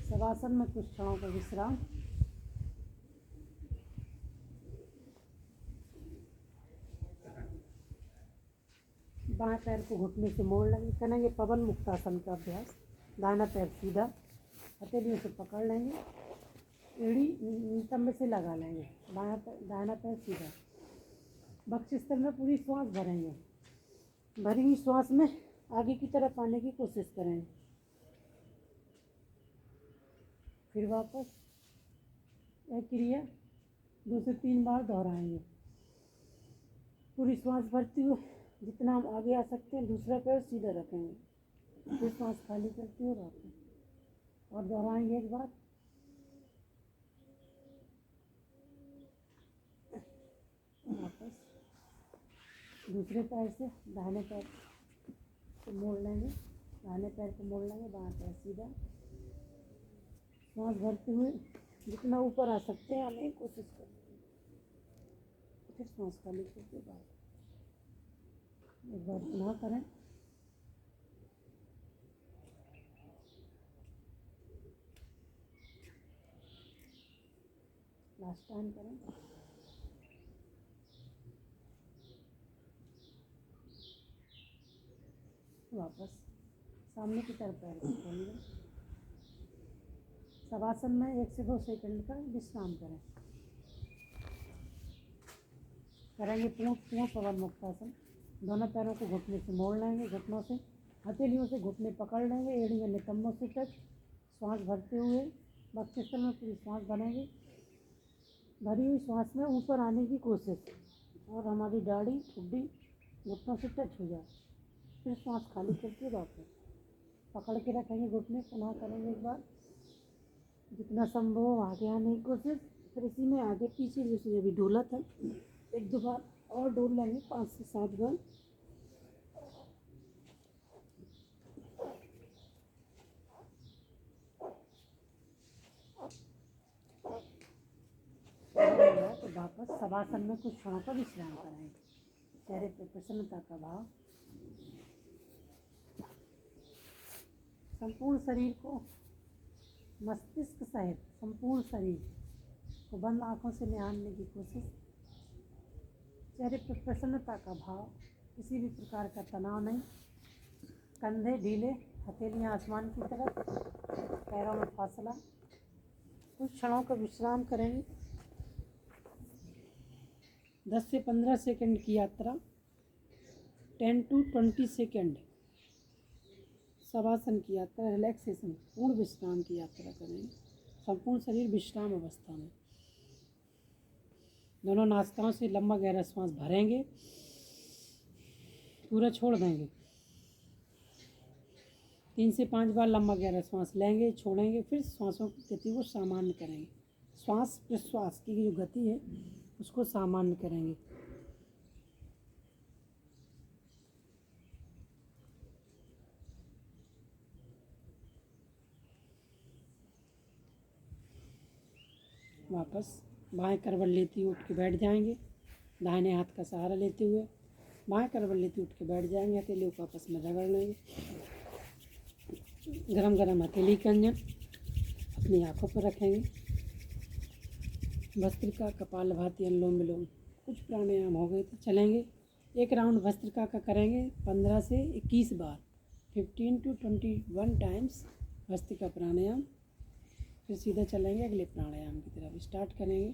शवासन में कुछ क्षणों का विश्राम। बाएं पैर को घुटने से मोड़ लेंगे, करेंगे पवन मुक्तासन का अभ्यास। दाहिना पैर सीधा, हथेलियों से पकड़ लेंगे, एड़ी नितंब से लगा लेंगे, दाहिना पैर सीधा। बक्षस्थल में पूरी श्वास भरेंगे, भरी हुई श्वास में आगे की तरफ आने की कोशिश करेंगे। फिर वापस यह क्रिया 2 से 3 बार दोहराएंगे। पूरी श्वास भरते हुए जितना हम आगे आ सकते हैं दूसरा पैर सीधा रखेंगे, फिर सांस खाली करते हुए रखें और दोहराएंगे एक बार। वापस दूसरे पैर से दाहिने पैर को मोड़ लेंगे, दाहिने पैर को मोड़ लेंगे, बाएं पैर सीधा। सांस भरते हुए जितना ऊपर आ सकते हैं आने की कोशिश करें, फिर सांस खाली करके बाहर एक बार पुनः करें। लास्ट टाइम करें। वापस सामने की तरफ पैर को खोलेंगे। शवासन में 1 से 2 सेकंड का विश्राम करें। करेंगे पूर्ण पवन मुक्तासन। दोनों पैरों को घुटने से मोड़ लेंगे, घुटनों से हथेलियों से घुटने पकड़ लेंगे, एड़ियाँ नितंबों से टच। श्वास भरते हुए बक्षस्थल में पूरी श्वास भरेंगे, भरी हुई श्वास में ऊपर आने की कोशिश और हमारी दाढ़ी ठुड्डी घुटनों से टच हो जाए। फिर श्वास खाली करके वापस पकड़ के रखेंगे घुटने। पुनः करेंगे एक बार, जितना संभव हो आगे आने की कोशिश। फिर इसी में आगे पीछे जैसे अभी डोला था 1-2 बार और डोल लेंगे, 5 से 7 बार। तो वापस शवासन में कुछ क्षणों का विश्राम कराएंगे। चेहरे पर प्रसन्नता का भाव। संपूर्ण शरीर को, मस्तिष्क सहित संपूर्ण शरीर को बंद आंखों से निहारने की कोशिश। चेहरे पर प्रसन्नता का भाव, किसी भी प्रकार का तनाव नहीं। कंधे ढीले, हथेलियां आसमान की तरफ, पैरों में फासला। कुछ क्षणों का विश्राम करेंगे। 10 से 15 सेकंड की यात्रा, 10 to 20 सेकंड शवासन की यात्रा, रिलैक्सेशन, पूर्ण विश्राम की यात्रा करेंगे। संपूर्ण शरीर विश्राम अवस्था में। दोनों नासिकाओं से लंबा गहरा श्वास भरेंगे, पूरा छोड़ देंगे। 3 से 5 बार लंबा गहरा श्वास लेंगे, छोड़ेंगे, फिर श्वासों की गति को सामान्य करेंगे। श्वास प्रश्वास की जो गति है उसको सामान्य करेंगे। वापस बाएं करवट लेते हुए उठ के बैठ जाएंगे, दाहिने हाथ का सहारा लेते हुए बाएं करवट लेते उठ के बैठ जाएंगे। हथेलियों को आपस में रगड़ लेंगे। गरम गरम हथेली कंजन अपनी आंखों पर रखेंगे। भस्त्रिका, कपालभाति, अनुलोम विलोम कुछ प्राणायाम हो गए थे। चलेंगे एक राउंड भस्त्रिका का करेंगे 15 से 21 बार, 15 to 21 टाइम्स भस्त्रिका प्राणायाम। फिर सीधा चलेंगे अगले प्राणायाम की तरफ। स्टार्ट करेंगे।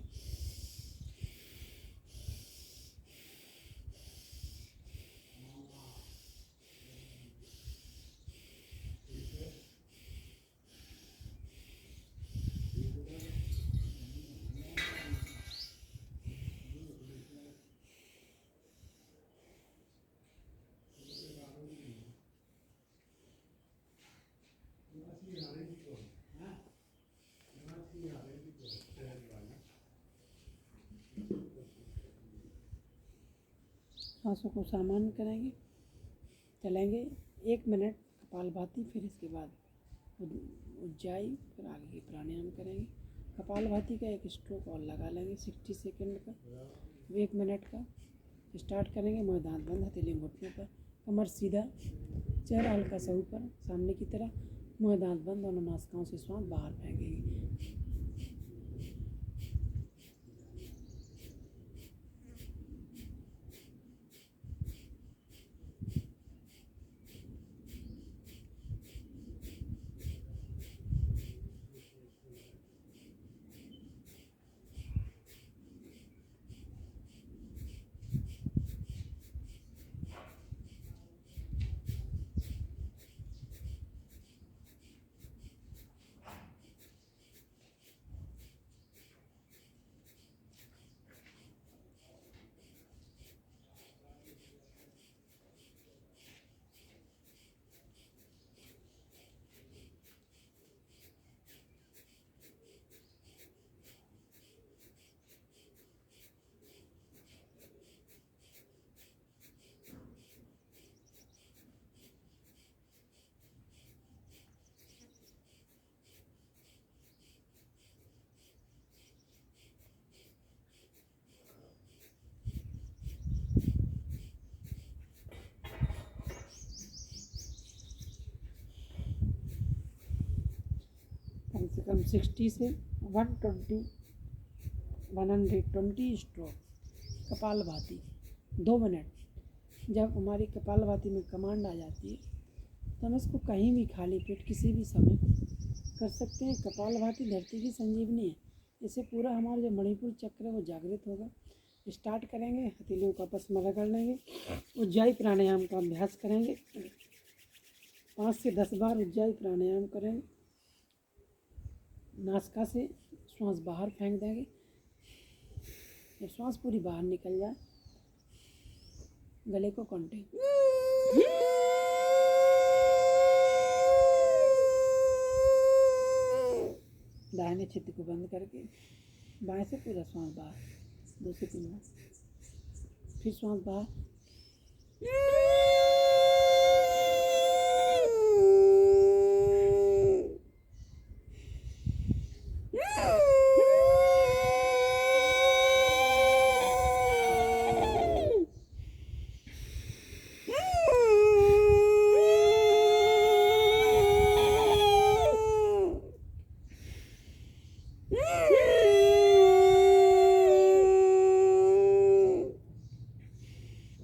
सांसों को सामान्य करेंगे। चलेंगे 1 मिनट कपालभाति, फिर इसके बाद उज्जाई, फिर आगे के प्राणायाम करेंगे। कपालभाति का एक स्ट्रोक और लगा लेंगे 60 सेकंड का, 1 मिनट का। स्टार्ट करेंगे। मुँह दांत बंद, हथेली घुटनों पर, कमर सीधा, चेहरा हल्का सा ऊपर सामने की तरह, मुँह दांत बंद, दोनों नासिकाओं से श्वास बाहर फेंकेंगे। कम से कम 60 से 120 स्ट्रोक कपालभाति, 2 मिनट। जब हमारी कपालभाति में कमांड आ जाती है तो हम इसको कहीं भी खाली पेट किसी भी समय कर सकते हैं। कपालभाति धरती की संजीवनी है। इससे पूरा हमारा जो मणिपुर चक्र है वो जागृत होगा। स्टार्ट करेंगे। हथेलियों का आपस में रगड़ लेंगे। उज्जाई प्राणायाम का अभ्यास करेंगे। 5 से 10 बार उज्जाई प्राणायाम करेंगे। नासिका से श्वास बाहर फेंक देंगे। जब श्वास पूरी बाहर निकल जाए, गले को कॉन्टेक्ट, दाहिने छिद्र को बंद करके बाएं से पूरा श्वास बाहर, 2 से 3 बार। फिर श्वास बाहर,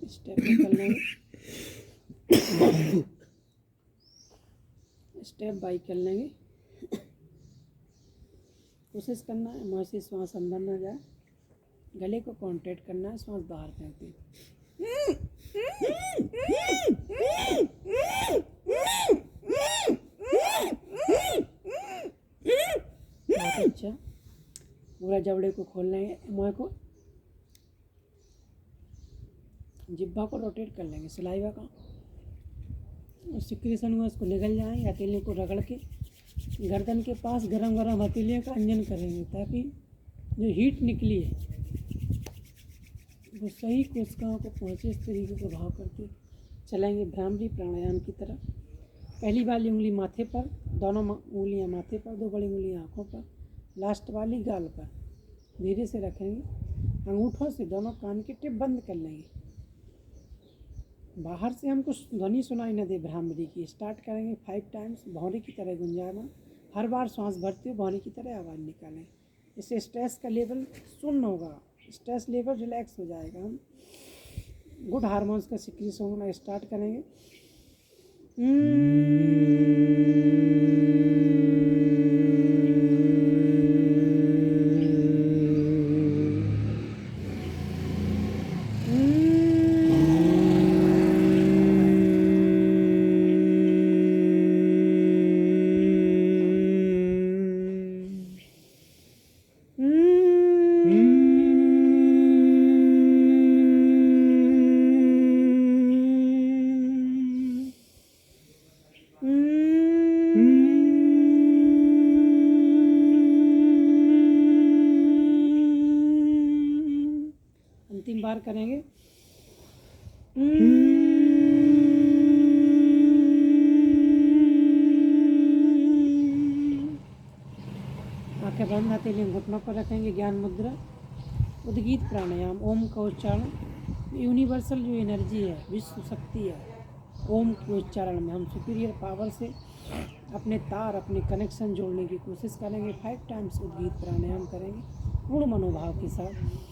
स्टेप कर लेंगे। स्टेप बाई कर लेंगे। कोशिश करना है मुँह से श्वास अंदर ना जाए। गले को कॉन्ट्रैक्ट करना है, श्वास बाहर फेंकते हैं। बहुत अच्छा। पूरा जबड़े को खोल लेंगे। मुँह को, जिब्बा को रोटेट कर लेंगे, सलाइवा का सिक्रेशन हुआ उसको निकल जाएंगे। हथेलियों को रगड़ के गर्दन के पास गरम गरम हथेलियों का अंजन करेंगे ताकि जो हीट निकली है वो सही कोशिकाओं को पहुँचे। इस तरीके को भाव करके चलेंगे भ्रामरी प्राणायाम की तरफ। पहली वाली उंगली माथे पर, दोनों उंगलियां माथे पर, 2 बड़ी उंगलियां आँखों पर, लास्ट वाली गाल पर धीरे से रखेंगे। अंगूठों से दोनों कान के टिप बंद कर लेंगे। बाहर से हमको ध्वनि सुनाई न दे भ्रामरी की। स्टार्ट करेंगे 5 टाइम्स। भौंरी की तरह गुंजाना। हर बार सांस भरते हुए भौंरी की तरह आवाज़ निकालें। इससे स्ट्रेस का लेवल शून्य होगा। स्ट्रेस लेवल रिलैक्स हो जाएगा। हम गुड हार्मोन्स का सिक्रीशन होना स्टार्ट करेंगे। अंतिम बार करेंगे। आंखें बंद, हथेलियां घुटनों पर रखेंगे, ज्ञान मुद्रा। उद्गीत प्राणायाम, ओम का उच्चारण। यूनिवर्सल जो एनर्जी है, विश्व शक्ति है, ओम के उच्चारण में हम सुपीरियर पावर से अपने तार, अपने कनेक्शन जोड़ने की कोशिश करेंगे। 5 टाइम्स उद्गीत प्राणायाम करेंगे पूर्ण मनोभाव के साथ।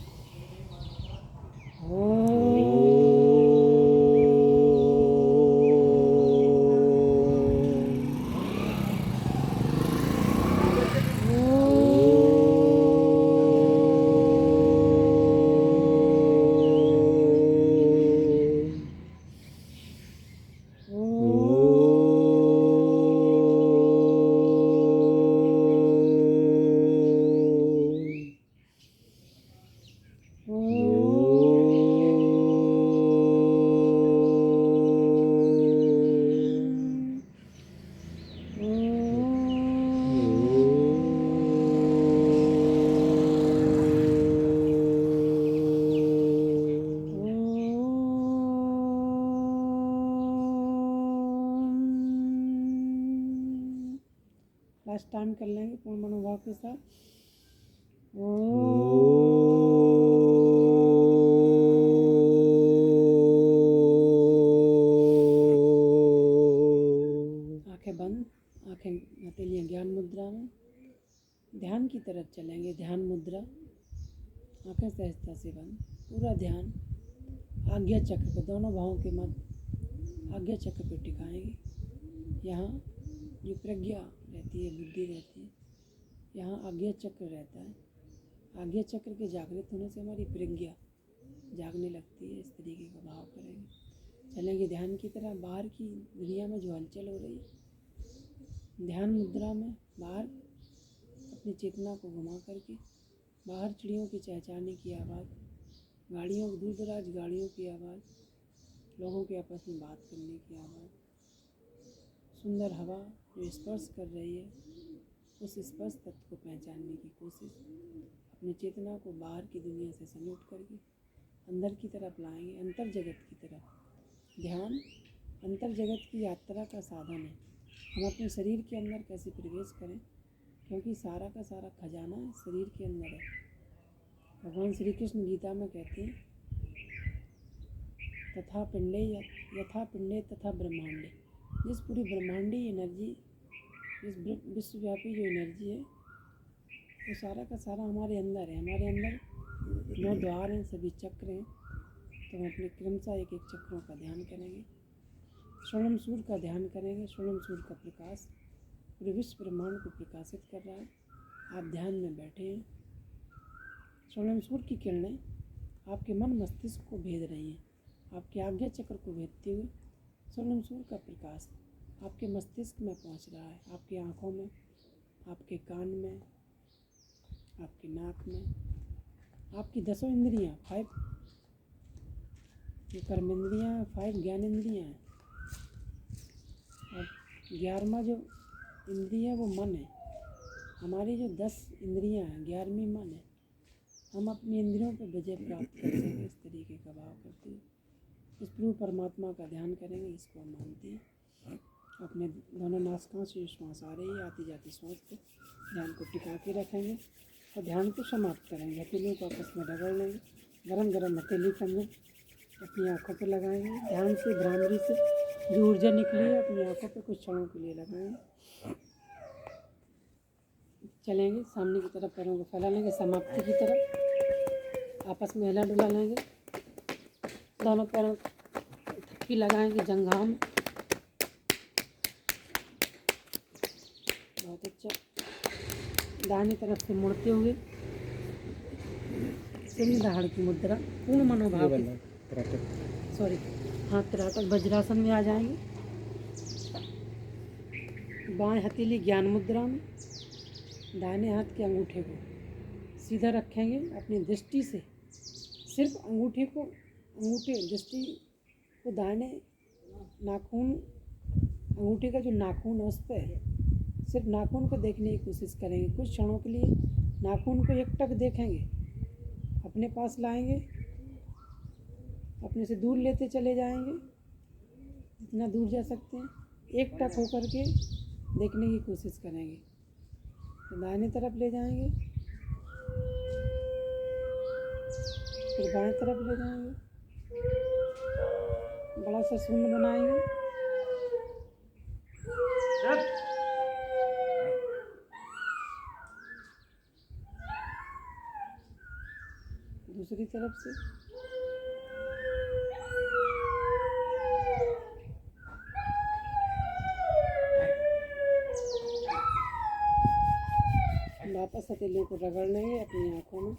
लास्ट टाइम कर लेंगे पूर्ण मनोभाव के साथ। आंखें बंद, आंखें हथेलियां ज्ञान मुद्रा में। ध्यान की तरफ चलेंगे, ध्यान मुद्रा। आंखें सहजता से बंद, पूरा ध्यान आज्ञा चक्र पे, दोनों भावों के मध्य आज्ञा चक्र पे टिकाएंगे। यहाँ जो प्रज्ञा रहती है, बुद्धि रहती है, यहाँ आज्ञा चक्र रहता है। आज्ञा चक्र के जागृत होने से हमारी प्रज्ञा जागने लगती है। इस तरीके का भाव करेंगे। चलेंगे ध्यान की तरह। बाहर की दुनिया में जो हलचल हो रही है, ध्यान मुद्रा में बाहर अपनी चेतना को घुमा करके, बाहर चिड़ियों की चहचहाने की आवाज़, गाड़ियों, दूर दराज गाड़ियों की आवाज़, लोगों के आपस में बात करने की आवाज़, सुंदर हवा जो स्पर्श कर रही है, उस स्पर्श तत्व को पहचानने की कोशिश। अपनी चेतना को बाहर की दुनिया से समेट करके अंदर की तरफ लाएंगे, अंतर जगत की तरफ। ध्यान अंतर जगत की यात्रा का साधन है। हम अपने शरीर के अंदर कैसे प्रवेश करें, क्योंकि सारा का सारा खजाना शरीर के अंदर है। भगवान श्री कृष्ण गीता में कहते हैं, तथा पिंडे यथा पिंडे तथा ब्रह्मांडे। जिस पूरी ब्रह्मांडी एनर्जी, इस विश्वव्यापी जो एनर्जी है, वो सारा का सारा हमारे अंदर है। हमारे अंदर 9 द्वार हैं, सभी चक्र हैं। तो हम अपने क्रमशः एक एक चक्रों का ध्यान करेंगे। स्वर्णम सूर्य का ध्यान करेंगे। स्वर्णम सूर्य का प्रकाश पूरे विश्व ब्रह्मांड को प्रकाशित कर रहा है। आप ध्यान में बैठे हैं। स्वर्णम सूर्य की किरणें आपके मन मस्तिष्क को भेद रही हैं। आपके आज्ञा चक्र को भेदते हुए स्वर्णम सूर्य का प्रकाश आपके मस्तिष्क में पहुंच रहा है। आपकी आँखों में, आपके कान में, आपकी नाक में, आपकी 10 इंद्रियाँ, 5 जो कर्मेंद्रियाँ हैं, 5 ज्ञान इंद्रियाँ हैं, और 11वां जो इंद्रिय है वो मन है। हमारी जो 10 इंद्रियाँ हैं, 11वीं मन है। हम अपनी इंद्रियों पर विजय प्राप्त कर सकें, इस तरीके का भाव करते हैं। इस प्रभु परमात्मा का ध्यान करेंगे, इसको हम मानते हैं। अपने दोनों नासिकाओं से जो श्वास आ रही है, आती जाती श्वास पे ध्यान को टिका के रखेंगे और ध्यान को समाप्त करेंगे। हथेलियों को आपस में रगड़ लेंगे। गरम गरम हथेली कंगन अपनी आँखों पर लगाएंगे। ध्यान से, भ्रामरी से जो ऊर्जा निकली है अपनी आँखों पर कुछ क्षणों के लिए लगाएंगे। चलेंगे सामने की तरफ, पैरों को फैला लेंगे समाप्ति की तरफ। आपस में हिला डुला लेंगे। दोनों पैरों थक्की लगाएंगे जंघाओं में। बहुत अच्छा। दाहिनी तरफ से मुड़ते हुए सिंह दहाड़ की मुद्रा, पूर्ण मनोभाव सॉरी हाँ त्राटक वज्रासन में आ जाएंगे। बाएं हथेली ज्ञान मुद्रा में, दाहिने हाथ के अंगूठे को सीधा रखेंगे। अपनी दृष्टि से सिर्फ अंगूठे दृष्टि को दाहिने नाखून, अंगूठे का जो नाखून है उस पर सिर्फ नाखून को देखने की कोशिश करेंगे। कुछ क्षणों के लिए नाखून को एकटक देखेंगे, अपने पास लाएंगे, अपने से दूर लेते चले जाएंगे जितना दूर जा सकते हैं। एकटक होकर के देखने की कोशिश करेंगे। तो दाहिने तरफ ले जाएंगे, फिर बाएं तरफ ले जाएंगे, बड़ा सा शून्य बनाएंगे। दूसरी तरफ से वापस हथेली को रगड़ लेंगे अपनी आँखों में।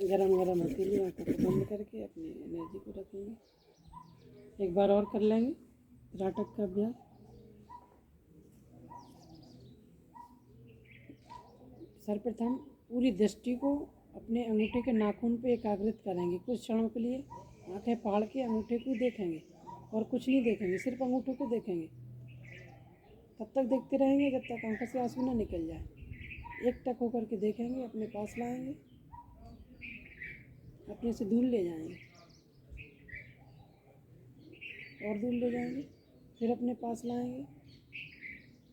गरम गरम हथेली आँखों को बंद करके अपनी एनर्जी को रखेंगे। एक बार और कर लेंगे त्राटक का अभ्यास। सर्वप्रथम पूरी दृष्टि को अपने अंगूठे के नाखून पे एकाग्रित करेंगे। कुछ क्षणों के लिए आंखें फाड़ के अंगूठे को देखेंगे और कुछ नहीं देखेंगे, सिर्फ अंगूठे को देखेंगे। तब तक देखते रहेंगे जब तक आंखों से आंसू ना निकल जाए। एकटक होकर के देखेंगे, अपने पास लाएंगे, अपने से दूर ले जाएंगे और दूर ले जाएंगे, फिर अपने पास लाएंगे,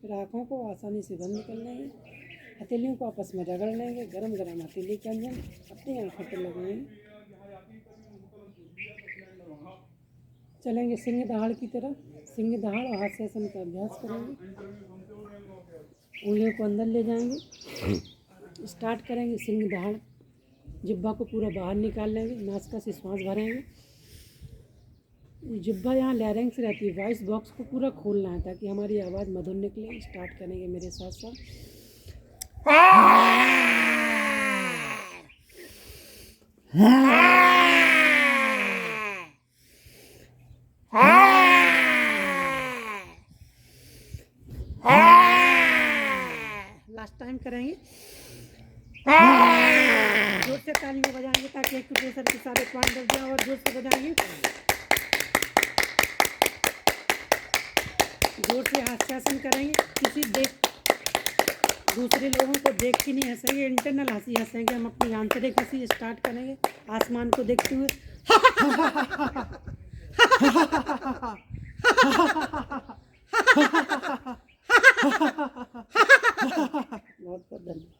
फिर आँखों को आसानी से बंद कर लेंगे। हथेलियों को आपस में रगड़ लेंगे। गरम गरम हथेली का अंजन अपनी आँखों पर लगाएंगे। चलेंगे सिंह दहाड़ की तरफ। सिंह दहाड़ और हास्यासन का अभ्यास करेंगे। उंगलियों को अंदर ले जाएंगे। स्टार्ट करेंगे सिंह दहाड़। जिब्बा को पूरा बाहर निकाल लेंगे, नासिका से श्वास भरेंगे। जिब्बा यहाँ लैरिंक्स रहती है, वॉइस बॉक्स को पूरा खोलना है ताकि हमारी आवाज़ मधुर निकले। स्टार्ट करेंगे मेरे साथ साथ। लास्ट टाइम करेंगे। जोर से तालियां बजाएंगे ताकि एक प्रेशर के सारे पॉइंट लग जाए और जोर से बजाएंगे। जोर से हास्यासन करेंगे। दूसरे लोगों को देख के नहीं हंसेंगे, इंटरनल हंसी हंसेंगे हम। अपनी आंतरिक हंसी स्टार्ट करेंगे आसमान को देखते हुए। बहुत बहुत धन्यवाद।